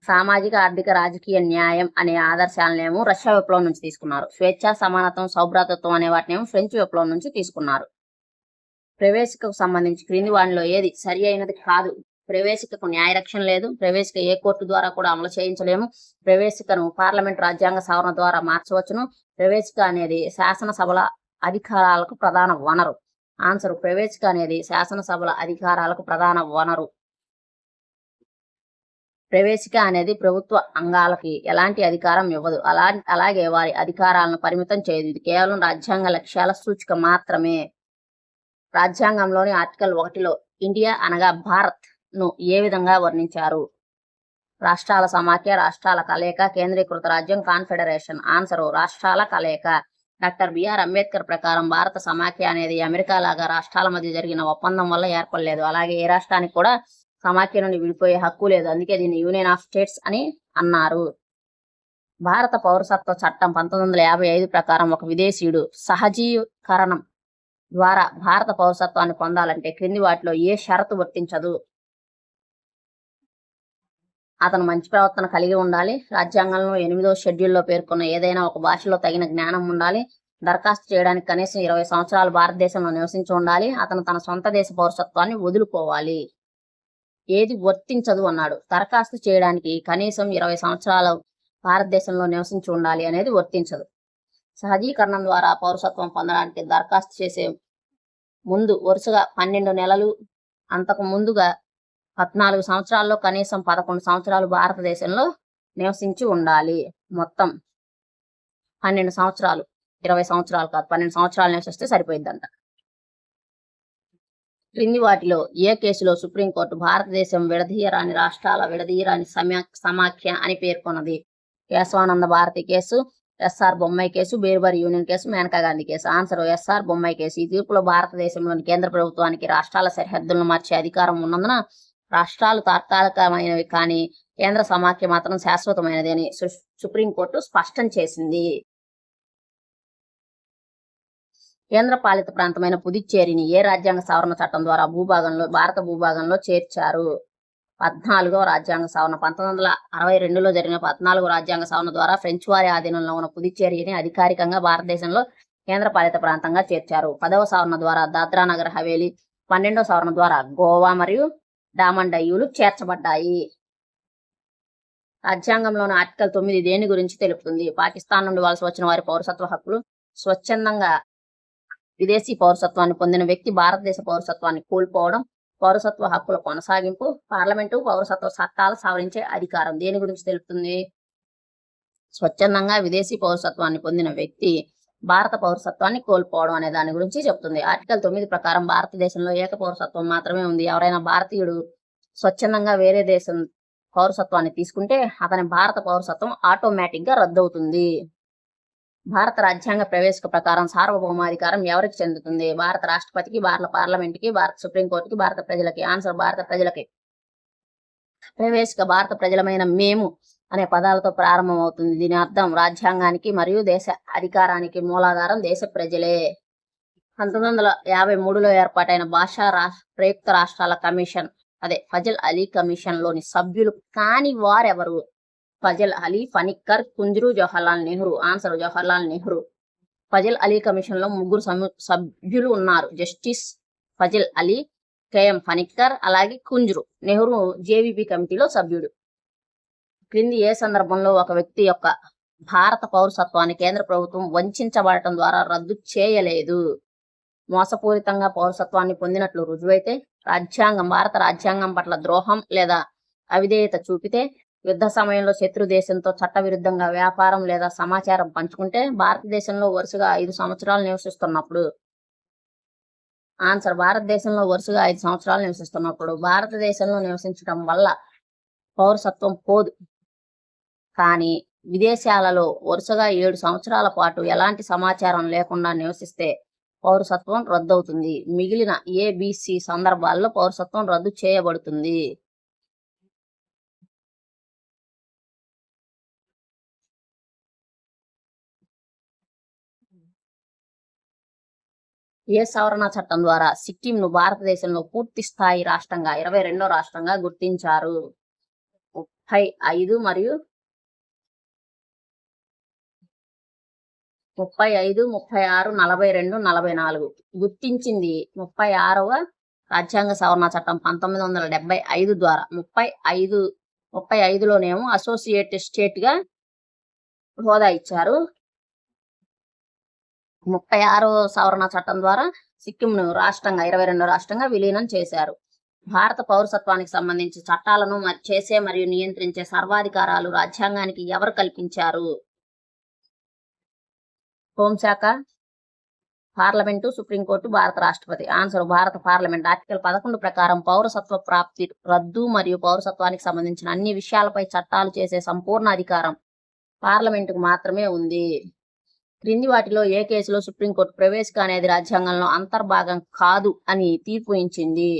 సామాజిక, ఆర్థిక, రాజకీయ న్యాయం అనే ఆదర్శాలనేమో రష్యా విప్లవం నుంచి తీసుకున్నారు. స్వేచ్ఛ, సమానత్వం, సౌభ్రాతృత్వం అనే వాటినేమో ఫ్రెంచ్ విప్లవం నుంచి తీసుకున్నారు. ప్రవేశికకు సంబంధించి క్రింది వాటిలో ఏది సరి అయినది కాదు? ప్రవేశికకు న్యాయరక్షణ లేదు. ప్రవేశిక ఏ కోర్టు ద్వారా కూడా అమలు చేయించలేము. ప్రవేశికను పార్లమెంట్ రాజ్యాంగ సవరణ ద్వారా మార్చవచ్చును. ప్రవేశిక అనేది శాసనసభల అధికారాలకు ప్రధాన వనరు. ఆన్సర్ ప్రవేశిక అనేది శాసనసభల అధికారాలకు ప్రధాన వనరు. ప్రవేశిక అనేది ప్రభుత్వ అంగాలకి ఎలాంటి అధికారం ఇవ్వదు, అలాగే వారి అధికారాలను పరిమితం చేయదు. ఇది కేవలం రాజ్యాంగ లక్ష్యాల సూచిక మాత్రమే. రాజ్యాంగంలోని ఆర్టికల్ 1లో ఇండియా అనగా భారత్ ను ఏ విధంగా వర్ణించారు? రాష్ట్రాల సమాఖ్య, రాష్ట్రాల కలయిక, కేంద్రీకృత రాజ్యం, కాన్ఫెడరేషన్. ఆన్సర్ రాష్ట్రాల కలయిక. డాక్టర్ బిఆర్ అంబేద్కర్ ప్రకారం భారత సమాఖ్య అనేది అమెరికా లాగా రాష్ట్రాల మధ్య జరిగిన ఒప్పందం వల్ల ఏర్పడలేదు. అలాగే ఏ రాష్ట్రానికి కూడా సమాఖ్య నుండి విడిపోయే హక్కు లేదు. అందుకే దీన్ని యూనియన్ ఆఫ్ స్టేట్స్ అని అన్నారు. భారత పౌరసత్వ చట్టం 1955 ప్రకారం ఒక విదేశీయుడు సహజీకరణం ద్వారా భారత పౌరసత్వాన్ని పొందాలంటే క్రింది వాటిలో ఏ షరతు వర్తించదు? అతను మంచి ప్రవర్తన కలిగి ఉండాలి. రాజ్యాంగంలో 8వ షెడ్యూల్లో పేర్కొన్న ఏదైనా ఒక భాషలో తగిన జ్ఞానం ఉండాలి. దరఖాస్తు చేయడానికి కనీసం 20 సంవత్సరాలు భారతదేశంలో నివసించి ఉండాలి. అతను తన సొంత దేశ పౌరసత్వాన్ని వదులుకోవాలి. ఏది వర్తించదు అన్నాడు? దరఖాస్తు చేయడానికి కనీసం 20 సంవత్సరాలు భారతదేశంలో నివసించి ఉండాలి అనేది వర్తించదు. సహజీకరణం ద్వారా పౌరసత్వం పొందడానికి దరఖాస్తు చేసే ముందు వరుసగా 12 నెలలు, అంతకు ముందుగా 14 సంవత్సరాల్లో కనీసం 11 సంవత్సరాలు భారతదేశంలో నివసించి ఉండాలి. మొత్తం 12 సంవత్సరాలు, 20 సంవత్సరాలు కాదు, 12 సంవత్సరాలు నివసిస్తే సరిపోయిద్దంట. క్రింది వాటిలో ఏ కేసులో సుప్రీంకోర్టు భారతదేశం విడదీయరాని రాష్ట్రాల విడదీయరాని సమాఖ్య అని పేర్కొన్నది? Kesavananda Bharati case, SR Bommai case, Berubari union case, Maneka Gandhi case. Answer S R Bommai case. ఈ తీర్పులో భారతదేశంలోని కేంద్ర ప్రభుత్వానికి రాష్ట్రాల సరిహద్దులను మార్చే అధికారం ఉన్నందున రాష్ట్రాలు తాత్కాలికమైనవి కానీ కేంద్ర సమాఖ్య మాత్రం శాశ్వతమైనది అని సుప్రీంకోర్టు స్పష్టం చేసింది. కేంద్ర పాలిత ప్రాంతమైన పుదుచ్చేరిని ఏ రాజ్యాంగ సవరణ చట్టం ద్వారా భారత భూభాగంలో చేర్చారు? 14వ రాజ్యాంగ సవరణ. 1962లో జరిగిన 14వ రాజ్యాంగ సవరణ ద్వారా ఫ్రెంచ్ వారి ఆధీనంలో ఉన్న పుదుచ్చేరిని అధికారికంగా భారతదేశంలో కేంద్ర పాలిత ప్రాంతంగా చేర్చారు. 10వ సవరణ ద్వారా దాద్రా నగర్ హవేలీ, 12వ సవరణ ద్వారా గోవా మరియు డామన్ డయ్యూలు చేర్చబడ్డాయి. రాజ్యాంగంలోని ఆర్టికల్ 9 దేని గురించి తెలుపుతుంది? పాకిస్తాన్ నుండి వలస వచ్చిన వారి పౌరసత్వ హక్కులు. స్వచ్ఛందంగా విదేశీ పౌరసత్వాన్ని పొందిన వ్యక్తి భారతదేశ పౌరసత్వాన్ని కోల్పోవడం. పౌరసత్వ హక్కుల కొనసాగింపు. పార్లమెంటు పౌరసత్వ చట్టాలు సవరించే అధికారం. దేని గురించి తెలుపుతుంది? స్వచ్ఛందంగా విదేశీ పౌరసత్వాన్ని పొందిన వ్యక్తి భారత పౌరసత్వాన్ని కోల్పోవడం అనే దాని గురించి చెప్తుంది. ఆర్టికల్ 9 ప్రకారం భారతదేశంలో ఏక పౌరసత్వం మాత్రమే ఉంది. ఎవరైనా భారతీయుడు స్వచ్ఛందంగా వేరే దేశం పౌరసత్వాన్ని తీసుకుంటే అతని భారత పౌరసత్వం ఆటోమేటిక్ గా రద్దవుతుంది. భారత రాజ్యాంగ ప్రవేశిక ప్రకారం సార్వభౌమాధికారం ఎవరికి చెందుతుంది? భారత రాష్ట్రపతికి, భారత పార్లమెంటుకి, భారత సుప్రీంకోర్టుకి, భారత ప్రజలకి. ఆన్సర్ భారత ప్రజలకి. ప్రవేశిక భారత ప్రజలమైన మేము అనే పదాలతో ప్రారంభమవుతుంది. దీని అర్థం రాజ్యాంగానికి మరియు దేశ అధికారానికి మూలాధారం దేశ ప్రజలే. 1953లో ఏర్పాటైన భాషా ప్రయుక్త రాష్ట్రాల కమిషన్, అదే ఫజల్ అలీ కమిషన్ లోని సభ్యులు కాని వారెవరు? ఫజల్ అలీ, ఫనిక్కర్, కుంజ్రు, జవహర్లాల్ నెహ్రూ. ఆన్సర్ జవహర్లాల్ నెహ్రూ. ఫజల్ అలీ కమిషన్ లో 3 సభ్యులు ఉన్నారు. జస్టిస్ ఫజల్ అలీ, కెఎం ఫనిక్కర్, అలాగే కుంజ్రు. నెహ్రూ జేవీపీ కమిటీలో సభ్యుడు. క్రింది ఏ సందర్భంలో ఒక వ్యక్తి యొక్క భారత పౌరసత్వాన్ని కేంద్ర ప్రభుత్వం వంచబడటం ద్వారా రద్దు చేయలేదు? మోసపూరితంగా పౌరసత్వాన్ని పొందినట్లు రుజువైతే, భారత రాజ్యాంగం పట్ల ద్రోహం లేదా అవిధేయత చూపితే, యుద్ధ సమయంలో శత్రు దేశంతో చట్టవిరుద్ధంగా వ్యాపారం లేదా సమాచారం పంచుకుంటే, భారతదేశంలో వరుసగా 5 సంవత్సరాలు నివసిస్తున్నప్పుడు. ఆన్సర్ భారతదేశంలో వరుసగా 5 సంవత్సరాలు నివసిస్తున్నప్పుడు. భారతదేశంలో నివసించడం వల్ల పౌరసత్వం పోదు, కానీ విదేశాలలో వరుసగా 7 సంవత్సరాల పాటు ఎలాంటి సమాచారం లేకుండా నివసిస్తే పౌరసత్వం రద్దవుతుంది. మిగిలిన ABC సందర్భాల్లో పౌరసత్వం రద్దు చేయబడుతుంది. ఏ సవరణ చట్టం ద్వారా సిక్కింను భారతదేశంలో పూర్తి స్థాయి రాష్ట్రంగా 22వ రాష్ట్రంగా గుర్తించారు? 35 మరియు 35, 36, 42, 44. గుర్తించింది 36వ రాజ్యాంగ సవరణ చట్టం 1975 ద్వారా. 35లోనేమో అసోసియేటెడ్ స్టేట్ గా హోదా ఇచ్చారు. 36వ సవరణ చట్టం ద్వారా సిక్కింను రాష్ట్రంగా 22వ రాష్ట్రంగా విలీనం చేశారు. భారత పౌరసత్వానికి సంబంధించి చట్టాలను చేసే మరియు నియంత్రించే సర్వాధికారాలు రాజ్యాంగానికి ఎవరు కల్పించారు? హోంశాఖ, పార్లమెంటు, సుప్రీంకోర్టు, భారత రాష్ట్రపతి. ఆన్సర్ భారత పార్లమెంట్. ఆర్టికల్ 11 ప్రకారం పౌరసత్వ ప్రాప్తి, రద్దు మరియు పౌరసత్వానికి సంబంధించిన అన్ని విషయాలపై చట్టాలు చేసే సంపూర్ణ అధికారం పార్లమెంటుకు మాత్రమే ఉంది. క్రింది వాటిలో ఏ కేసులో సుప్రీంకోర్టు ప్రవేశిక అనేది రాజ్యాంగంలో అంతర్భాగం కాదు అని తీర్పు ఇచ్చింది?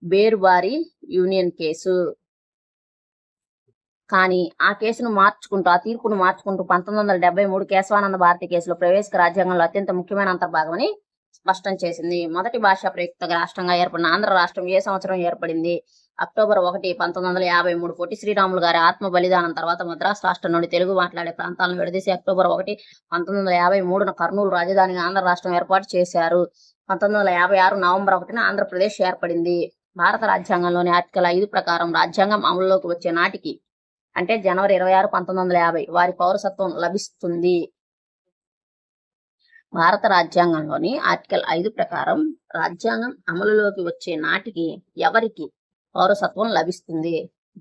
Berubari union case. కానీ ఆ తీర్పును మార్చుకుంటూ 1973 కేశవానంద భారతి కేసులో ప్రవేశిక రాజ్యాంగంలో అత్యంత ముఖ్యమైన అంతర్భాగం అని స్పష్టం చేసింది. మొదటి భాషా ప్రయుక్త రాష్ట్రంగా ఏర్పడిన ఆంధ్ర రాష్ట్రం ఏ సంవత్సరం ఏర్పడింది? అక్టోబర్ 1, 1953. పొట్టి శ్రీరాములు గారి ఆత్మ బలిదానం తర్వాత మద్రాసు రాష్ట్రం నుండి తెలుగు మాట్లాడే ప్రాంతాలను విడదీసి అక్టోబర్ 1, 1953న కర్నూలు రాజధానిగా ఆంధ్ర రాష్ట్రం ఏర్పాటు చేశారు. 1956 నవంబర్ 1న ఆంధ్రప్రదేశ్ ఏర్పడింది. భారత రాజ్యాంగంలోని ఆర్టికల్ 5 ప్రకారం రాజ్యాంగం అమలులోకి వచ్చే నాటికి, అంటే జనవరి 26, 1950 వారి పౌరసత్వం లభిస్తుంది. భారత రాజ్యాంగంలోని ఆర్టికల్ 5 ప్రకారం రాజ్యాంగం అమలులోకి వచ్చే నాటికి ఎవరికి పౌరసత్వం లభిస్తుంది?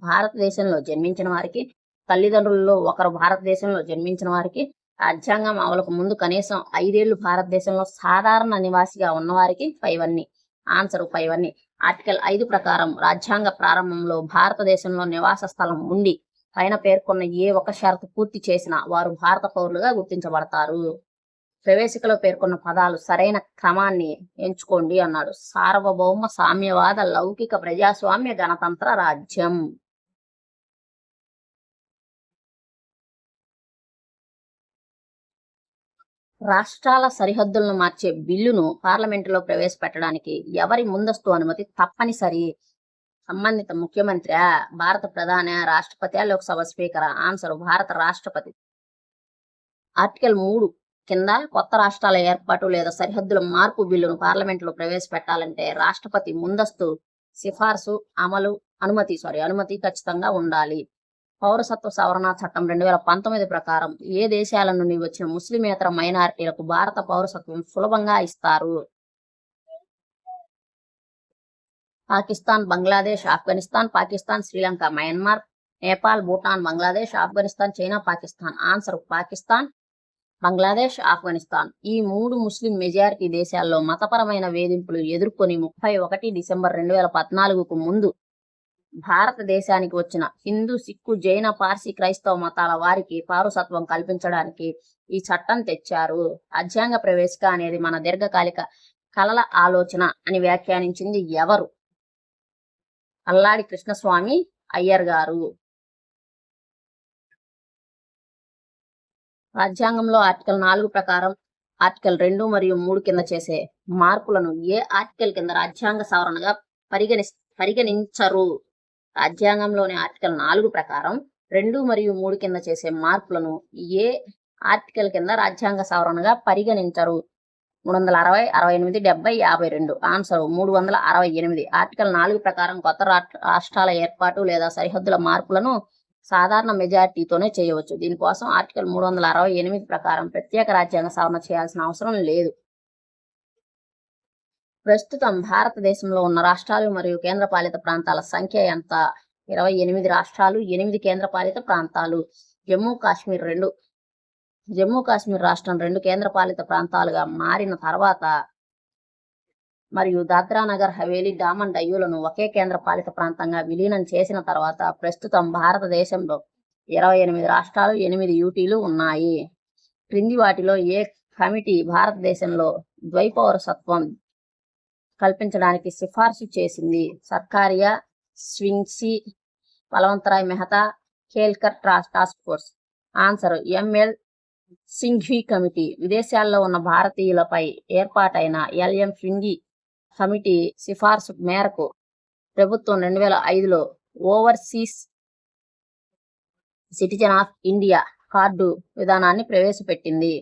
భారతదేశంలో జన్మించిన వారికి, తల్లిదండ్రులలో ఒకరు భారతదేశంలో జన్మించిన వారికి, రాజ్యాంగం అమలుకు ముందు కనీసం 5 ఏళ్లు భారతదేశంలో సాధారణ నివాసిగా ఉన్నవారికి, పైవన్నీ. ఆన్సర్ పైవన్నీ. ఆర్టికల్ 5 ప్రకారం రాజ్యాంగ ప్రారంభంలో భారతదేశంలో నివాస స్థలం ఉండి పైన పేర్కొన్న ఏ ఒక షరతు పూర్తి చేసినా వారు భారత పౌరులుగా గుర్తించబడతారు. ప్రవేశికలో పేర్కొన్న పదాలు సరైన క్రమాన్ని ఎంచుకోండి అన్నాడు. సార్వభౌమ సామ్యవాద లౌకిక ప్రజాస్వామ్య గణతంత్ర రాజ్యం. రాష్ట్రాల సరిహద్దులను మార్చే బిల్లును పార్లమెంటులో ప్రవేశపెట్టడానికి ఎవరి ముందస్తు అనుమతి తప్పనిసరి? సంబంధిత ముఖ్యమంత్రి, భారత ప్రధాని, రాష్ట్రపతి, లోక్సభ స్పీకర్? ఆన్సర్ భారత రాష్ట్రపతి. ఆర్టికల్ 3 కింద కొత్త రాష్ట్రాల ఏర్పాటు లేదా సరిహద్దుల మార్పు బిల్లును పార్లమెంటులో ప్రవేశపెట్టాలంటే రాష్ట్రపతి ముందస్తు సిఫార్సు అనుమతి ఖచ్చితంగా ఉండాలి. పౌరసత్వ సవరణ చట్టం 2019 ప్రకారం ఏ దేశాల నుండి వచ్చిన ముస్లిమేతర మైనారిటీలకు భారత పౌరసత్వం సులభంగా ఇస్తారు? Pakistan, Bangladesh, Afghanistan, Pakistan, Sri Lanka, Myanmar, Nepal, Bhutan, Bangladesh, Afghanistan, China, Pakistan. Answer Pakistan, Bangladesh, Afghanistan. ఈ 3 ముస్లిం మెజారిటీ దేశాల్లో మతపరమైన వేధింపులు ఎదుర్కొని 31 డిసెంబర్ 2014కు ముందు భారతదేశానికి వచ్చిన హిందూ, సిక్కు, జైన, పార్సీ, క్రైస్తవ మతాల వారికి పౌరసత్వం కల్పించడానికి ఈ చట్టం తెచ్చారు. రాజ్యాంగ ప్రవేశిక అనేది మన దీర్ఘకాలిక కలల ఆలోచన అని వ్యాఖ్యానించింది ఎవరు? అల్లాడి కృష్ణస్వామి అయ్యర్ గారు. రాజ్యాంగంలో ఆర్టికల్ 4 ప్రకారం ఆర్టికల్ 2 మరియు 3 కింద చేసే మార్పులను ఏ ఆర్టికల్ కింద రాజ్యాంగ సవరణగా పరిగణించరు? రాజ్యాంగంలోని ఆర్టికల్ 4 ప్రకారం 2 మరియు 3 కింద చేసే మార్పులను ఏ ఆర్టికల్ కింద రాజ్యాంగ సవరణగా పరిగణించరు? 360, 68, 70, 52. ఆన్సర్ 368. ఆర్టికల్ 4 ప్రకారం కొత్త రాష్ట్రాల ఏర్పాటు లేదా సరిహద్దుల మార్పులను సాధారణ మెజారిటీతోనే చేయవచ్చు. దీనికోసం ఆర్టికల్ 368 ప్రకారం ప్రత్యేక రాజ్యాంగ సవరణ చేయాల్సిన అవసరం లేదు. ప్రస్తుతం భారతదేశంలో ఉన్న రాష్ట్రాలు మరియు కేంద్రపాలిత ప్రాంతాల సంఖ్య ఎంత? 28 రాష్ట్రాలు, 8 కేంద్రపాలిత ప్రాంతాలు. జమ్మూ కాశ్మీర్ రాష్ట్రం 2 కేంద్రపాలిత ప్రాంతాలుగా మారిన తర్వాత మరియు దాద్రా నగర్ హవేలీ, డామన్ డయ్యూలను ఒకే కేంద్రపాలిత ప్రాంతంగా విలీనం చేసిన తర్వాత ప్రస్తుతం భారతదేశంలో 28 రాష్ట్రాలు, 8 యూటీలు ఉన్నాయి. క్రింది వాటిలో ఏ కమిటీ భారతదేశంలో ద్వైపౌరసత్వం కల్పించడానికి సిఫార్సు చేసింది? Sarkaria, Singhvi, Balwantrai Mehta, Khelkar task force. Answer M L Singhvi committee. విదేశాల్లో ఉన్న భారతీయులపై ఏర్పాటైన ఎల్ఎం సింఘి కమిటీ సిఫార్సు మేరకు ప్రభుత్వం 2005లో overseas citizen of India card విధానాన్ని ప్రవేశపెట్టింది.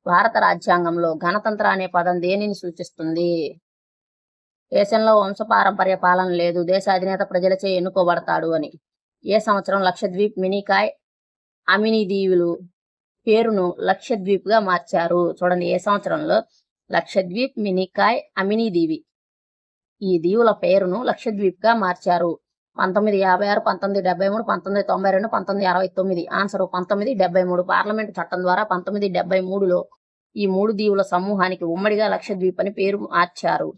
భారత రాజ్యాంగంలో గణతంత్ర అనే పదం దేనిని సూచిస్తుంది? దేశంలో వంశపారంపర్య పాలన లేదు, దేశ అధినేత ప్రజలచే ఎన్నుకోబడతాడు అని. ఏ సంవత్సరం లక్షద్వీప్, మినికాయ్, అమినీ దీవులు పేరును లక్షద్వీప్ గా మార్చారు? చూడండి, ఏ సంవత్సరంలో లక్షద్వీప్, మినికాయ్, అమినీ దీవి ఈ దీవుల పేరును లక్షద్వీప్ గా మార్చారు? 1956, 1973, 1992, 1969. ఆన్సర్ 1973. పార్లమెంటు చట్టం ద్వారా 1973లో ఈ 3 దీవుల సమూహానికి ఉమ్మడిగా లక్షద్వీప్ అని పేరు మార్చారు.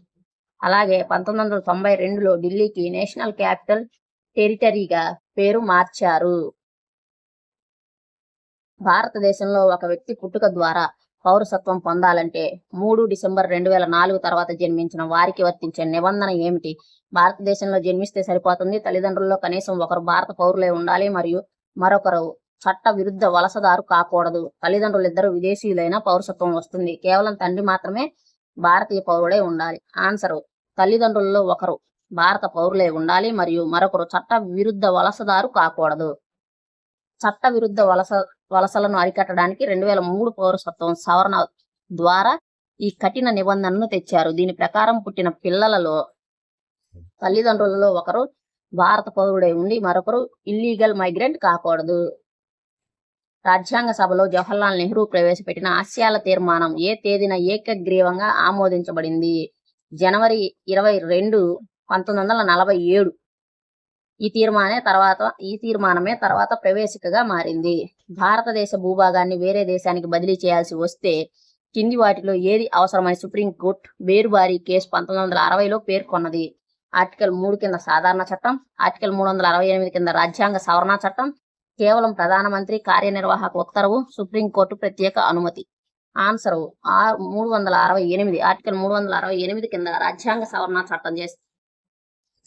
అలాగే 1992లో ఢిల్లీకి నేషనల్ క్యాపిటల్ టెరిటరీగా పేరు మార్చారు. భారతదేశంలో ఒక వ్యక్తి పుట్టుక ద్వారా పౌరసత్వం పొందాలంటే 3 డిసెంబర్ 2004 తర్వాత జన్మించిన వారికి వర్తించే నిబంధన ఏమిటి? భారతదేశంలో జన్మిస్తే సరిపోతుంది, తల్లిదండ్రుల్లో కనీసం ఒకరు భారత పౌరులే ఉండాలి మరియు మరొకరు చట్ట విరుద్ధ వలసదారు కాకూడదు. తల్లిదండ్రులిద్దరూ విదేశీయులైన పౌరసత్వం వస్తుంది. కేవలం తండ్రి మాత్రమే భారతీయ పౌరుడే ఉండాలి. ఆన్సర్ తల్లిదండ్రుల్లో ఒకరు భారత పౌరులే ఉండాలి మరియు మరొకరు చట్ట విరుద్ధ వలసదారు కాకూడదు. చట్ట విరుద్ధ వలసలను అరికట్టడానికి 2003 పౌరసత్వం సవరణ ద్వారా ఈ కఠిన నిబంధనను తెచ్చారు. దీని ప్రకారం పుట్టిన పిల్లలలో తల్లిదండ్రులలో ఒకరు భారత పౌరుడై ఉండి మరొకరు ఇల్లీగల్ మైగ్రెంట్ కాకూడదు. రాజ్యాంగ సభలో జవహర్లాల్ నెహ్రూ ప్రవేశపెట్టిన ఆశయాల తీర్మానం ఏ తేదీన ఏకగ్రీవంగా ఆమోదించబడింది? జనవరి 22, 1947. ఈ తీర్మానమే తర్వాత ప్రవేశికగా మారింది. భారతదేశ భూభాగాన్ని వేరే దేశానికి బదిలీ చేయాల్సి వస్తే కింది వాటిలో ఏది అవసరమని సుప్రీంకోర్టు బేరుబారీ కేసు 1960లో పేర్కొన్నది? ఆర్టికల్ 3 కింద సాధారణ చట్టం, ఆర్టికల్ 368 కింద రాజ్యాంగ సవరణ చట్టం, కేవలం ప్రధానమంత్రి కార్యనిర్వాహక ఉత్తర్వు, సుప్రీంకోర్టు ప్రత్యేక అనుమతి. ఆన్సర్ 368. ఆర్టికల్ 368 కింద రాజ్యాంగ సవరణ చట్టం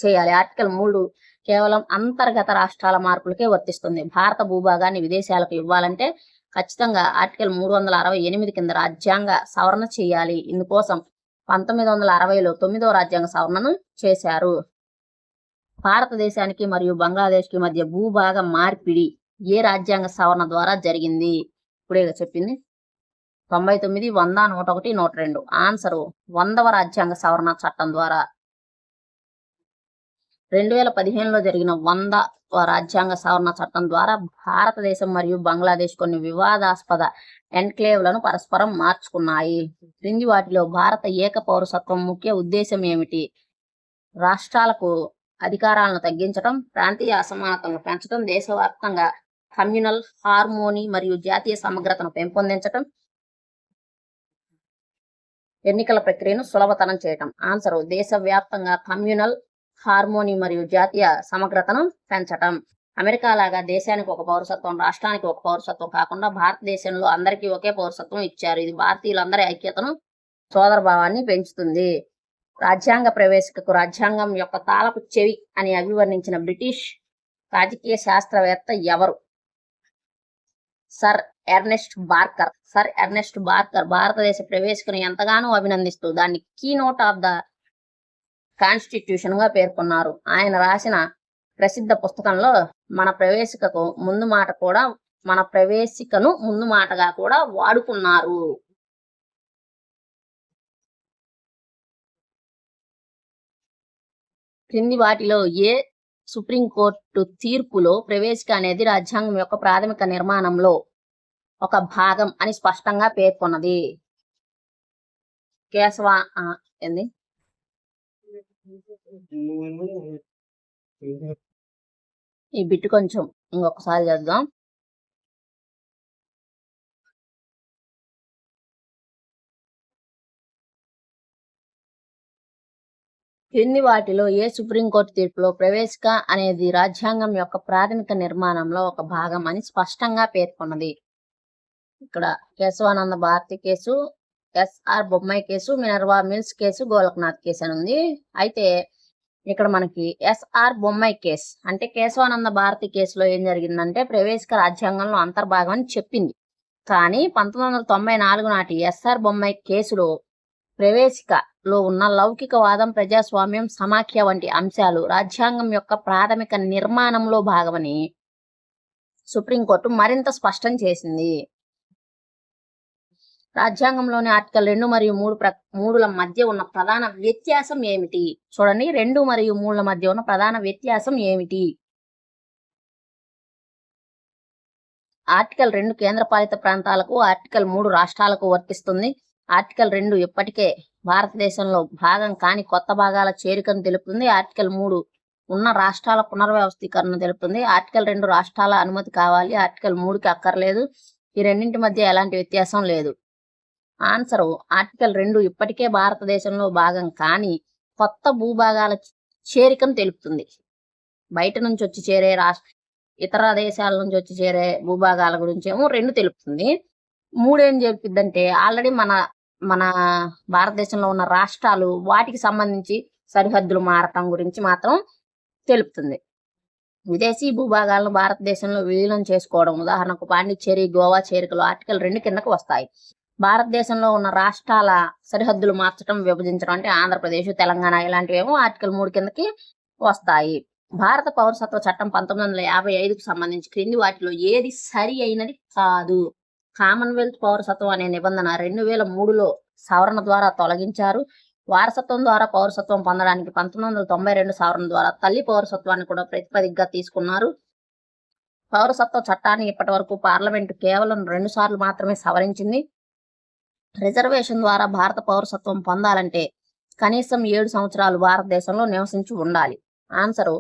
చేయాలి. ఆర్టికల్ 3 కేవలం అంతర్గత రాష్ట్రాల మార్పులకే వర్తిస్తుంది. భారత భూభాగాన్ని విదేశాలకు ఇవ్వాలంటే ఖచ్చితంగా ఆర్టికల్ 368 కింద రాజ్యాంగ సవరణ చేయాలి. ఇందుకోసం 1960లో 9వ రాజ్యాంగ సవరణను చేశారు. భారతదేశానికి మరియు బంగ్లాదేశ్కి మధ్య భూభాగ మార్పిడి ఏ రాజ్యాంగ సవరణ ద్వారా జరిగింది? ఇప్పుడే చెప్పింది. 99, 100, 101, 102. ఆన్సర్ 100వ రాజ్యాంగ సవరణ చట్టం ద్వారా. 2015లో జరిగిన 100వ రాజ్యాంగ సవరణ చట్టం ద్వారా భారతదేశం మరియు బంగ్లాదేశ్ కొన్ని వివాదాస్పద ఎన్క్లేవ్లను పరస్పరం మార్చుకున్నాయి. క్రింది వాటిలో భారత ఏక పౌరసత్వం ముఖ్య ఉద్దేశం ఏమిటి? రాష్ట్రాలకు అధికారాలను తగ్గించడం, ప్రాంతీయ అసమానతలను పెంచడం, దేశవ్యాప్తంగా కమ్యూనల్ హార్మోనీ మరియు జాతీయ సమగ్రతను పెంపొందించడం, ఎన్నికల ప్రక్రియను సులభతరం చేయటం. ఆన్సర్ దేశవ్యాప్తంగా కమ్యూనల్ హార్మోనీ మరియు జాతీయ సమగ్రతను పెంచటం. అమెరికా లాగా దేశానికి ఒక పౌరసత్వం, రాష్ట్రానికి ఒక పౌరసత్వం కాకుండా భారతదేశంలో అందరికీ ఒకే పౌరసత్వం ఇచ్చారు. ఇది భారతీయులందరి ఐక్యతను, సోదరభావాన్ని పెంచుతుంది. రాజ్యాంగ ప్రవేశికకు రాజ్యాంగం యొక్క తాళపు చెవి అని అభివర్ణించిన బ్రిటిష్ రాజకీయ శాస్త్రవేత్త ఎవరు? Sir Ernest Barker. Sir Ernest Barker భారతదేశ ప్రవేశికను ఎంతగానో అభినందిస్తూ దాన్ని కీనోట్ ఆఫ్ ద కాన్స్టిట్యూషన్ గా పేర్కొన్నారు. ఆయన రాసిన ప్రసిద్ధ పుస్తకంలో మన ప్రవేశికను ముందు మాటగా కూడా వాడుకున్నారు. క్రింది వాటిలో ఏ సుప్రీంకోర్టు తీర్పులో ప్రవేశిక అనేది రాజ్యాంగం యొక్క ప్రాథమిక నిర్మాణంలో ఒక భాగం అని స్పష్టంగా పేర్కొన్నది? ఈ బిట్ కొంచెం ఇంకొకసారి చేద్దాం. క్రింది వాటిలో ఏ సుప్రీంకోర్టు తీర్పులో ప్రవేశిక అనేది రాజ్యాంగం యొక్క ప్రాథమిక నిర్మాణంలో ఒక భాగం అని స్పష్టంగా పేర్కొన్నది? ఇక్కడ Kesavananda Bharati case, SR Bommai case, Minerva mills case, Golaknath case అని ఉంది. అయితే ఇక్కడ మనకి ఎస్ఆర్ బొమ్మాయి కేసు అంటే కేశవానంద భారతి కేసులో ఏం జరిగిందంటే ప్రవేశిక రాజ్యాంగంలో అంతర్భాగం అని చెప్పింది. కానీ 1994 నాటి ఎస్ఆర్ బొమ్మాయి కేసులో ప్రవేశికలో ఉన్న లౌకికవాదం, ప్రజాస్వామ్యం, సమాఖ్య వంటి అంశాలు రాజ్యాంగం యొక్క ప్రాథమిక నిర్మాణంలో భాగమని సుప్రీంకోర్టు మరింత స్పష్టం చేసింది. రాజ్యాంగంలోని ఆర్టికల్ 2 మరియు 3ల మధ్య ఉన్న ప్రధాన వ్యత్యాసం ఏమిటి? చూడండి, 2 మరియు 3ల మధ్య ఉన్న ప్రధాన వ్యత్యాసం ఏమిటి? ఆర్టికల్ 2 కేంద్రపాలిత ప్రాంతాలకు, ఆర్టికల్ 3 రాష్ట్రాలకు వర్తిస్తుంది. ఆర్టికల్ 2 ఇప్పటికే భారతదేశంలో భాగం కాని కొత్త భాగాల చేరికను తెలుపుతుంది. ఆర్టికల్ 3 ఉన్న రాష్ట్రాల పునర్వ్యవస్థీకరణను తెలుపుతుంది. ఆర్టికల్ 2 రాష్ట్రాల అనుమతి కావాలి, ఆర్టికల్ 3కి అక్కర్లేదు. ఈ రెండింటి మధ్య ఎలాంటి వ్యత్యాసం లేదు. ఆన్సర్ ఆర్టికల్ 2 ఇప్పటికే భారతదేశంలో భాగం కాని కొత్త భూభాగాల చేరికను తెలుపుతుంది. బయట నుంచి వచ్చి చేరే ఇతర దేశాల నుంచి వచ్చి చేరే భూభాగాల గురించి ఏమో 2 తెలుపుతుంది. 3 ఏం చెప్పిందంటే ఆల్రెడీ మన భారతదేశంలో ఉన్న రాష్ట్రాలు వాటికి సంబంధించి సరిహద్దులు మారటం గురించి మాత్రం తెలుపుతుంది. విదేశీ భూభాగాలను భారతదేశంలో విలీనం చేసుకోవడం, ఉదాహరణకు పాండిచ్చేరి, గోవా చేరికలు ఆర్టికల్ 2 కిందకు వస్తాయి. భారతదేశంలో ఉన్న రాష్ట్రాల సరిహద్దులు మార్చడం, విభజించడం అంటే ఆంధ్రప్రదేశ్, తెలంగాణ ఇలాంటివేమో ఆర్టికల్ 3 కిందకి వస్తాయి. భారత పౌరసత్వ చట్టం 1955కు సంబంధించి క్రింది వాటిలో ఏది సరి అయినది కాదు? కామన్వెల్త్ పౌరసత్వం అనే నిబంధన 2003లో సవరణ ద్వారా తొలగించారు. వారసత్వం ద్వారా పౌరసత్వం పొందడానికి 1992 సవరణ ద్వారా తల్లి పౌరసత్వాన్ని కూడా ప్రతిపదికగా తీసుకున్నారు. పౌరసత్వ చట్టాన్ని ఇప్పటి వరకు పార్లమెంటు కేవలం 2 సార్లు మాత్రమే సవరించింది. రిజర్వేషన్ ద్వారా భారత పౌరసత్వం పొందాలంటే కనీసం 7 సంవత్సరాలు భారతదేశంలో నివసించి ఉండాలి. ఆన్సరు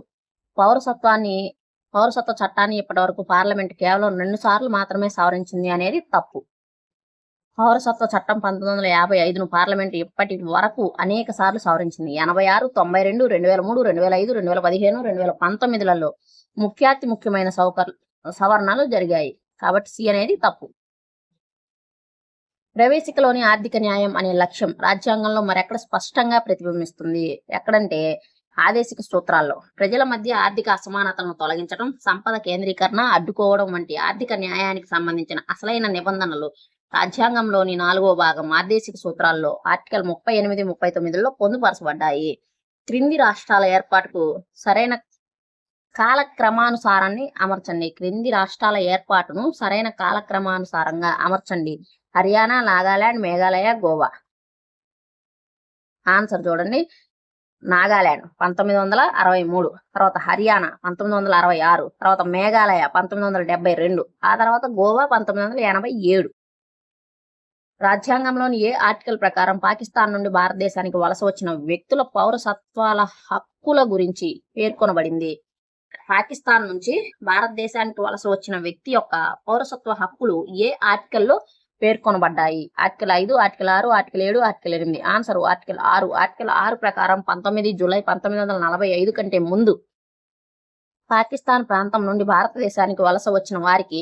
పౌరసత్వ చట్టాన్ని ఇప్పటి వరకు పార్లమెంట్ కేవలం 2 సార్లు మాత్రమే సవరించింది అనేది తప్పు. పౌరసత్వ చట్టం 1955ను పార్లమెంట్ ఇప్పటి వరకు అనేక సార్లు సవరించింది. 86, 92, 2003, 2005, 2015, 2019లలో ముఖ్యమైన సవరణలు జరిగాయి. కాబట్టి సి అనేది తప్పు. ప్రవేశికలోని ఆర్థిక న్యాయం అనే లక్ష్యం రాజ్యాంగంలో మరెక్కడ స్పష్టంగా ప్రతిబింబిస్తుంది ఎక్కడంటే ఆదేశిక సూత్రాల్లో ప్రజల మధ్య ఆర్థిక అసమానతలను తొలగించడం, సంపద కేంద్రీకరణ అడ్డుకోవడం వంటి ఆర్థిక న్యాయానికి సంబంధించిన అసలైన నిబంధనలు రాజ్యాంగంలోని 4వ భాగం ఆదేశిక సూత్రాల్లో ఆర్టికల్ 38, 39లో పొందుపరచబడ్డాయి. క్రింది రాష్ట్రాల ఏర్పాటుకు సరైన కాలక్రమానుసారాన్ని అమర్చండి. క్రింది రాష్ట్రాల ఏర్పాటును సరైన కాలక్రమానుసారంగా అమర్చండి. హర్యానా, నాగాలాండ్, మేఘాలయ, గోవా. ఆన్సర్ చూడండి. నాగాలాండ్ 1963, తర్వాత హర్యానా 1966, తర్వాత మేఘాలయ 1972, ఆ తర్వాత గోవా 1987. రాజ్యాంగంలోని ఏ ఆర్టికల్ ప్రకారం పాకిస్తాన్ నుండి భారతదేశానికి వలస వచ్చిన వ్యక్తుల పౌరసత్వాల హక్కుల గురించి పేర్కొనబడింది? పాకిస్తాన్ నుంచి భారతదేశానికి వలస వచ్చిన వ్యక్తి యొక్క పౌరసత్వ హక్కులు ఏ ఆర్టికల్లో పేర్కొనబడ్డాయి? Article 5, article 6, article 7, article 8. Answer article 6. Article 6 ప్రకారం 19 జూలై 1945 కంటే ముందు పాకిస్తాన్ ప్రాంతం నుండి భారతదేశానికి వలస వచ్చిన వారికి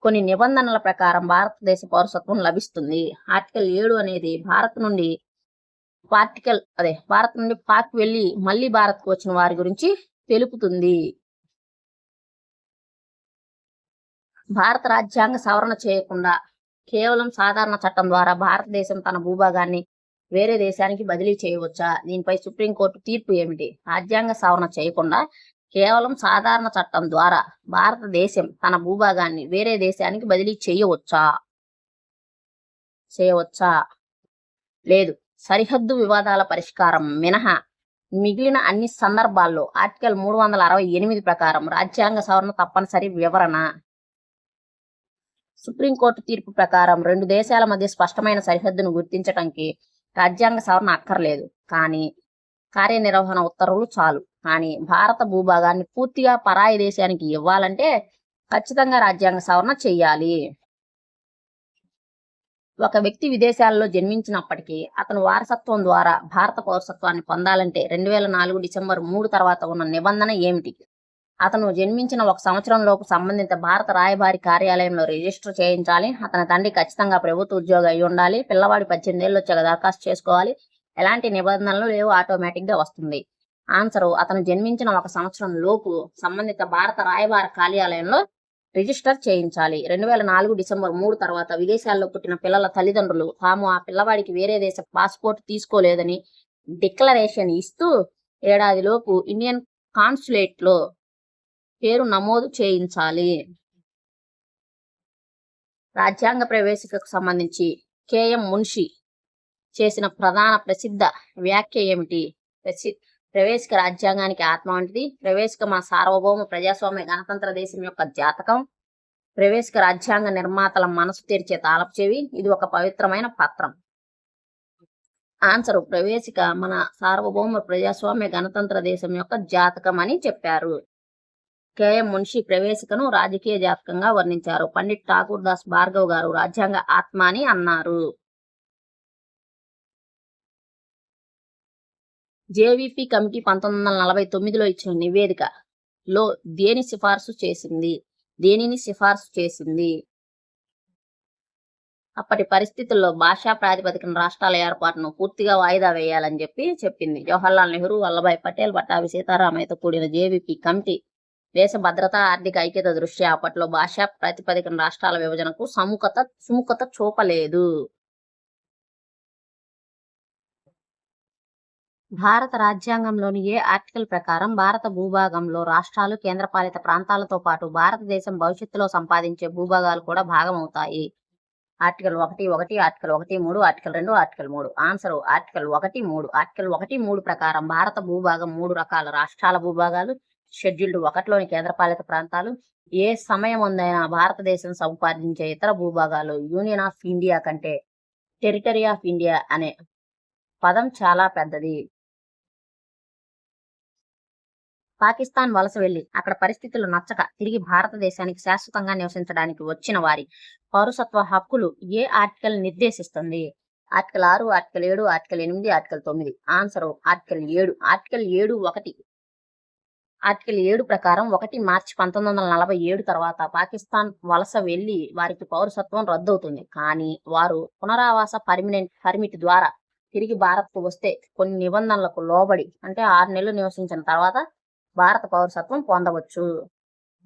కొన్ని నిబంధనల ప్రకారం భారతదేశ పౌరసత్వం లభిస్తుంది. ఆర్టికల్ 7 అనేది భారత్ నుండి పాక్ వెళ్లి మళ్లీ భారత్కు వచ్చిన వారి గురించి తెలుపుతుంది. భారత రాజ్యాంగ సవరణ చేయకుండా కేవలం సాధారణ చట్టం ద్వారా భారతదేశం తన భూభాగాన్ని వేరే దేశానికి బదిలీ చేయవచ్చా? దీనిపై సుప్రీంకోర్టు తీర్పు ఏమిటి? రాజ్యాంగ సవరణ చేయకుండా కేవలం సాధారణ చట్టం ద్వారా భారతదేశం తన భూభాగాన్ని వేరే దేశానికి బదిలీ చేయవచ్చా? లేదు. సరిహద్దు వివాదాల పరిష్కారం మినహా మిగిలిన అన్ని సందర్భాల్లో ఆర్టికల్ 368 ప్రకారం రాజ్యాంగ సవరణ తప్పనిసరి. వివరణ: సుప్రీంకోర్టు తీర్పు ప్రకారం 2 దేశాల మధ్య స్పష్టమైన సరిహద్దును గుర్తించడానికి రాజ్యాంగ సవరణ అక్కర్లేదు, కానీ కార్యనిర్వహణ ఉత్తర్వులు చాలు. కానీ భారత భూభాగాన్ని పూర్తిగా పరాయి దేశానికి ఇవ్వాలంటే ఖచ్చితంగా రాజ్యాంగ సవరణ చెయ్యాలి. ఒక వ్యక్తి విదేశాల్లో జన్మించినప్పటికీ అతను వారసత్వం ద్వారా భారత పౌరసత్వాన్ని పొందాలంటే 2004 డిసెంబర్ 3 తర్వాత ఉన్న నిబంధన ఏమిటి? అతను జన్మించిన 1 సంవత్సరంలోపు సంబంధిత భారత రాయబారి కార్యాలయంలో రిజిస్టర్ చేయించాలి. అతని తండ్రి ఖచ్చితంగా ప్రభుత్వ ఉద్యోగి అయి ఉండాలి. పిల్లవాడి 18 ఏళ్ళు వచ్చాక దరఖాస్తు చేసుకోవాలి. ఎలాంటి నిబంధనలు లేవు, ఆటోమేటిక్ గా వస్తుంది. ఆన్సర్ అతను జన్మించిన 1 సంవత్సరం లోపు సంబంధిత భారత రాయబార కార్యాలయంలో రిజిస్టర్ చేయించాలి. 2004 డిసెంబర్ 3 తర్వాత విదేశాల్లో పుట్టిన పిల్లల తల్లిదండ్రులు తాము ఆ పిల్లవాడికి వేరే దేశ పాస్పోర్ట్ తీసుకోలేదని డిక్లరేషన్ ఇస్తూ ఏడాదిలోపు ఇండియన్ కాన్సులేట్ లో పేరు నమోదు చేయించాలి. రాజ్యాంగ ప్రవేశికకు సంబంధించి కెఎం మున్షి చేసిన ప్రసిద్ధ వ్యాఖ్య ఏమిటి? ప్రవేశిక రాజ్యాంగానికి ఆత్మ వంటిది. ప్రవేశిక మన సార్వభౌమ ప్రజాస్వామ్య గణతంత్ర దేశం యొక్క జాతకం. ప్రవేశిక రాజ్యాంగ నిర్మాతల మనసు తెరిచే తాళపు చెవి. ఇది ఒక పవిత్రమైన పత్రం. ఆన్సర్ ప్రవేశిక మన సార్వభౌమ ప్రజాస్వామ్య గణతంత్ర దేశం యొక్క జాతకం అని చెప్పారు. కెఎం మున్షి ప్రవేశికను రాజకీయ జాతకంగా వర్ణించారు. పండిట్ ఠాకూర్ దాస్ భార్గవ్ గారు రాజ్యాంగ ఆత్మ అని అన్నారు. జేవీపీ కమిటీ 1949లో ఇచ్చిన నివేదికలో దేనిని సిఫార్సు చేసింది? అప్పటి పరిస్థితుల్లో భాషా ప్రాతిపదికన రాష్ట్రాల ఏర్పాటును పూర్తిగా వాయిదా వేయాలని చెప్పింది. జవహర్లాల్ నెహ్రూ, వల్లభాయ్ పటేల్, పట్టాభి సీతారామయ్యతో కూడిన జేవీపీ కమిటీ దేశ భద్రత, ఆర్థిక ఐక్యత దృష్ట్యా అప్పట్లో భాషా ప్రాతిపదికన రాష్ట్రాల విభజనకు సుముఖత చూపలేదు. భారత రాజ్యాంగంలోని ఏ ఆర్టికల్ ప్రకారం భారత భూభాగంలో రాష్ట్రాలు, కేంద్రపాలిత ప్రాంతాలతో పాటు భారతదేశం భవిష్యత్తులో సంపాదించే భూభాగాలు కూడా భాగమవుతాయి? Article 1(1), article 1(3), article 2, article 3. Answer article 1(3). Article 1(3) ప్రకారం భారత భూభాగం 3 రకాల రాష్ట్రాల భూభాగాలు. షెడ్యూల్డ్ 1లోని కేంద్రపాలిత ప్రాంతాలు. ఏ సమయముందైనా భారతదేశం సంపాదించే ఇతర భూభాగాలు. యూనియన్ ఆఫ్ ఇండియా కంటే టెరిటరీ ఆఫ్ ఇండియా అనే పదం చాలా పెద్దది. పాకిస్తాన్ వలస వెళ్లి అక్కడ పరిస్థితులు నచ్చక తిరిగి భారతదేశానికి శాశ్వతంగా నివసించడానికి వచ్చిన వారి పౌరసత్వ హక్కులు ఏ ఆర్టికల్ నిర్దేశిస్తుంది? Article 6, article 7, article 8, article 9. Answer article 7. Article 7(1) article 7 ప్రకారం 1 మార్చి 1947 తర్వాత పాకిస్తాన్ వలస వెళ్లి వారికి పౌరసత్వం రద్దవుతుంది. కానీ వారు పునరావాస పర్మిట్ ద్వారా తిరిగి భారత్కు వస్తే కొన్ని నిబంధనలకు లోబడి అంటే 6 నెలలు నివసించిన తర్వాత భారత పౌరసత్వం పొందవచ్చు.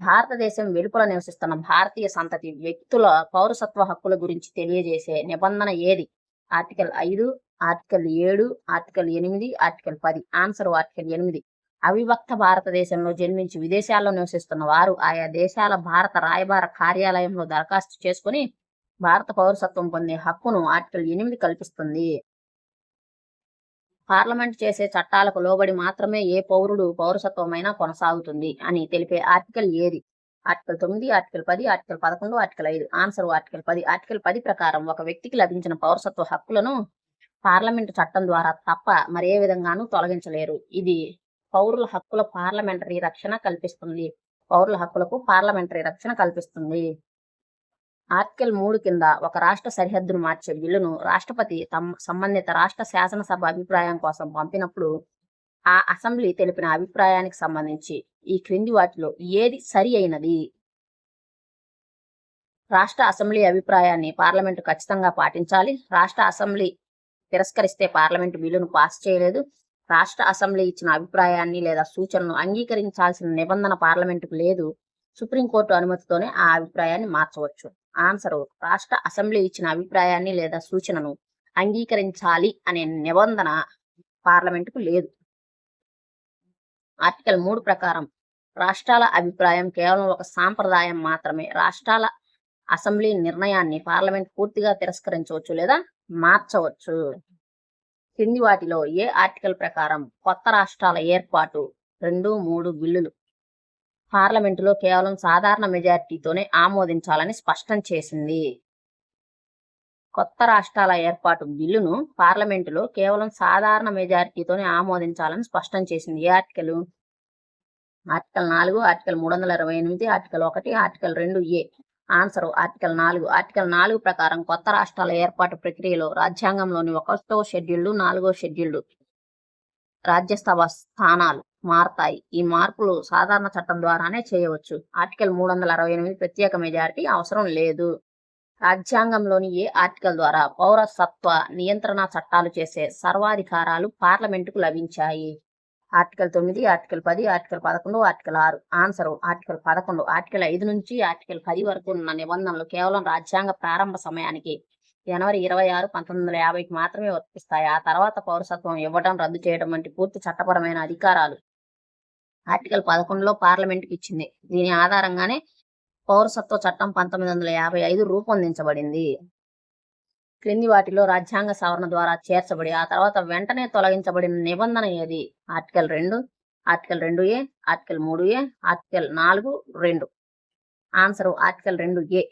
భారతదేశం వెలుపల నివసిస్తున్న భారతీయ సంతతి వ్యక్తుల పౌరసత్వ హక్కుల గురించి తెలియజేసే నిబంధన ఏది? Article 5, article 7, article 8, article 10. Answer article 8. అవిభక్త భారతదేశంలో జన్మించి విదేశాల్లో నివసిస్తున్న వారు ఆయా దేశాల భారత రాయబార కార్యాలయంలో దరఖాస్తు చేసుకుని భారత పౌరసత్వం పొందే హక్కును ఆర్టికల్ 8 కల్పిస్తుంది. పార్లమెంట్ చేసే చట్టాలకు లోబడి మాత్రమే ఏ పౌరుడు పౌరసత్వమైనా కొనసాగుతుంది అని తెలిపే ఆర్టికల్ ఏది? Article 9, article 10, article 11, article 5. Answer article 10. Article 10 ప్రకారం ఒక వ్యక్తికి లభించిన పౌరసత్వ హక్కులను పార్లమెంటు చట్టం ద్వారా తప్ప మరే విధంగానూ తొలగించలేరు. ఇది పౌరుల హక్కుల పార్లమెంటరీ రక్షణ కల్పిస్తుంది. పౌరుల హక్కులకు పార్లమెంటరీ రక్షణ కల్పిస్తుంది. ఆర్టికల్ 3 కింద ఒక రాష్ట్ర సరిహద్దును మార్చే బిల్లును రాష్ట్రపతి సంబంధిత రాష్ట్ర శాసనసభ అభిప్రాయం కోసం పంపినప్పుడు ఆ అసెంబ్లీ తెలిపిన అభిప్రాయానికి సంబంధించి ఈ క్రింది వాటిలో ఏది సరి అయినది? రాష్ట్ర అసెంబ్లీ అభిప్రాయాన్ని పార్లమెంటు ఖచ్చితంగా పాటించాలి. రాష్ట్ర అసెంబ్లీ తిరస్కరిస్తే పార్లమెంటు బిల్లును పాస్ చేయలేదు. రాష్ట్ర అసెంబ్లీ ఇచ్చిన అభిప్రాయాన్ని లేదా సూచనను అంగీకరించాల్సిన నిబంధన పార్లమెంటుకు లేదు. సుప్రీంకోర్టు అనుమతితోనే ఆ అభిప్రాయాన్ని మార్చవచ్చు. ఆన్సర్ రాష్ట్ర అసెంబ్లీ ఇచ్చిన అభిప్రాయాన్ని లేదా సూచనను అంగీకరించాలి అనే నిబంధన పార్లమెంటుకు లేదు. ఆర్టికల్ 3 ప్రకారం రాష్ట్రాల అభిప్రాయం కేవలం ఒక సాంప్రదాయం మాత్రమే. రాష్ట్రాల అసెంబ్లీ నిర్ణయాన్ని పార్లమెంట్ పూర్తిగా తిరస్కరించవచ్చు లేదా మార్చవచ్చు. కింది వాటిలో ఏ ఆర్టికల్ ప్రకారం కొత్త రాష్ట్రాల ఏర్పాటు 2, 3 బిల్లులు పార్లమెంటులో కేవలం సాధారణ మెజారిటీతోనే ఆమోదించాలని స్పష్టం చేసింది? కొత్త రాష్ట్రాల ఏర్పాటు బిల్లును పార్లమెంటులో కేవలం సాధారణ మెజారిటీతోనే ఆమోదించాలని స్పష్టం చేసింది. ఏ article? Article 4, article 328, article 1, article 2A. Answer article 4. Article 4 ప్రకారం కొత్త రాష్ట్రాల ఏర్పాటు ప్రక్రియలో రాజ్యాంగంలోని 1వ షెడ్యూల్డ్, 4వ షెడ్యూల్డ్ రాజ్యసభ స్థానాలు మారతాయి. ఈ మార్పులు సాధారణ చట్టం ద్వారానే చేయవచ్చు. ఆర్టికల్ 368 ప్రత్యేక మెజారిటీ అవసరం లేదు. రాజ్యాంగంలోని ఏ ఆర్టికల్ ద్వారా పౌరసత్వ నియంత్రణ చట్టాలు చేసే సర్వాధికారాలు పార్లమెంటుకు లభించాయి? Article 9, article 10, article 11, article 6. Answer article 11. Article 5 నుంచి ఆర్టికల్ 10 వరకు ఉన్న నిబంధనలు కేవలం రాజ్యాంగ ప్రారంభ సమయానికి జనవరి 26, 1950కి మాత్రమే వర్తిస్తాయి. ఆ తర్వాత పౌరసత్వం ఇవ్వడం, రద్దు చేయడం వంటి పూర్తి చట్టపరమైన అధికారాలు ఆర్టికల్ 11లో పార్లమెంటుకి ఇచ్చింది. దీని ఆధారంగానే పౌరసత్వ చట్టం 1955 రూపొందించబడింది. క్రింది వాటిలో రాజ్యాంగ సవరణ ద్వారా చేర్చబడి ఆ తర్వాత వెంటనే తొలగించబడిన నిబంధన ఏది? Article 2, article 2A, article 3A, article 4(2). Answer article 2A.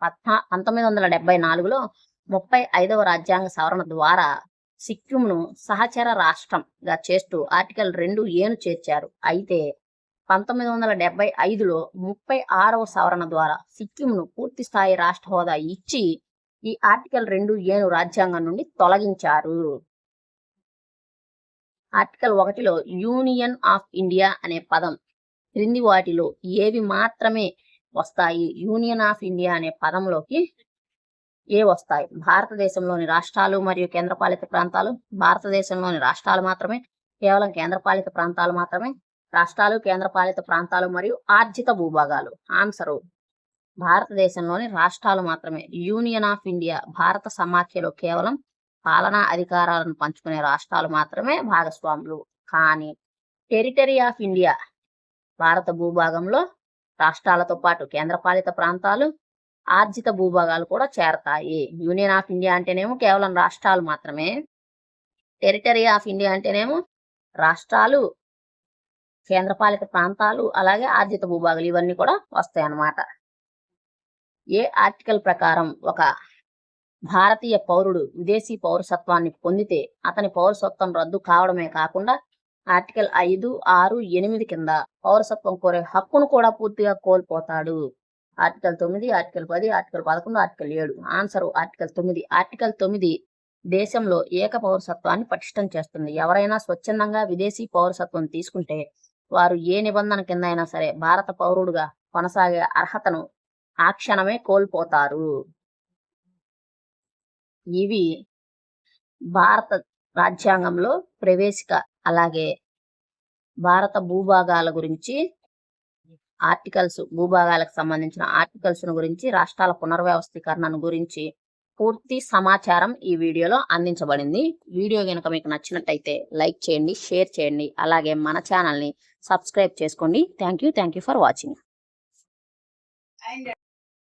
1974లో 35వ రాజ్యాంగ సవరణ ద్వారా సిక్కింను సహచర రాష్ట్రంగా చేస్తూ ఆర్టికల్ 2Aను చేర్చారు. అయితే 1975లో 36వ సవరణ ద్వారా సిక్కింను పూర్తి స్థాయి రాష్ట్ర హోదా ఇచ్చి ఈ ఆర్టికల్ 2Aను రాజ్యాంగం నుండి తొలగించారు. ఆర్టికల్ 1లో యూనియన్ ఆఫ్ ఇండియా అనే పదం క్రింది వాటిలో ఏవి మాత్రమే వస్తాయి? యూనియన్ ఆఫ్ ఇండియా అనే పదంలోకి ఏ వస్తాయి? భారతదేశంలోని రాష్ట్రాలు మరియు కేంద్రపాలిత ప్రాంతాలు, భారతదేశంలోని రాష్ట్రాలు మాత్రమే, కేవలం కేంద్రపాలిత ప్రాంతాలు మాత్రమే, రాష్ట్రాలు, కేంద్రపాలిత ప్రాంతాలు మరియు ఆర్జిత భూభాగాలు. ఆన్సరు భారతదేశంలోని రాష్ట్రాలు మాత్రమే. యూనియన్ ఆఫ్ ఇండియా భారత సమాఖ్యలో కేవలం పాలనా అధికారాలను పంచుకునే రాష్ట్రాలు మాత్రమే భాగస్వాములు. కానీ టెరిటరీ ఆఫ్ ఇండియా భారత భూభాగంలో రాష్ట్రాలతో పాటు కేంద్రపాలిత ప్రాంతాలు, ఆర్జిత భూభాగాలు కూడా చేరతాయి. యూనియన్ ఆఫ్ ఇండియా అంటేనేమో కేవలం రాష్ట్రాలు మాత్రమే, టెరిటరీ ఆఫ్ ఇండియా అంటేనేమో రాష్ట్రాలు, కేంద్రపాలిత ప్రాంతాలు, అలాగే ఆర్జిత భూభాగాలు ఇవన్నీ కూడా వస్తాయి అన్నమాట. ఏ ఆర్టికల్ ప్రకారం ఒక భారతీయ పౌరుడు విదేశీ పౌరసత్వాన్ని పొందితే అతని పౌరసత్వం రద్దు కావడమే కాకుండా ఆర్టికల్ 5, 6, 8 కింద పౌరసత్వం కోరే హక్కును కూడా పూర్తిగా కోల్పోతాడు? Article 9, article 10, article 11, article 7. Answer article 9. Article 9 దేశంలో ఏక పౌరసత్వాన్ని పటిష్టం చేస్తుంది. ఎవరైనా స్వచ్ఛందంగా విదేశీ పౌరసత్వం తీసుకుంటే వారు ఏ నిబంధన కింద అయినా సరే భారత పౌరుడుగా కొనసాగే అర్హతను ఆ క్షణమే కోల్పోతారు. ఇవి భారత రాజ్యాంగంలో ప్రవేశిక, అలాగే భారత భూభాగాల గురించి భూభాగాలకు సంబంధించిన ఆర్టికల్స్ గురించి, రాష్ట్రాల పునర్వ్యవస్థీకరణను గురించి పూర్తి సమాచారం ఈ వీడియోలో అందించబడింది. వీడియో కనుక మీకు నచ్చినట్టయితే లైక్ చేయండి, షేర్ చేయండి, అలాగే మన ఛానల్ని సబ్స్క్రైబ్ చేసుకోండి. Thank you for watching.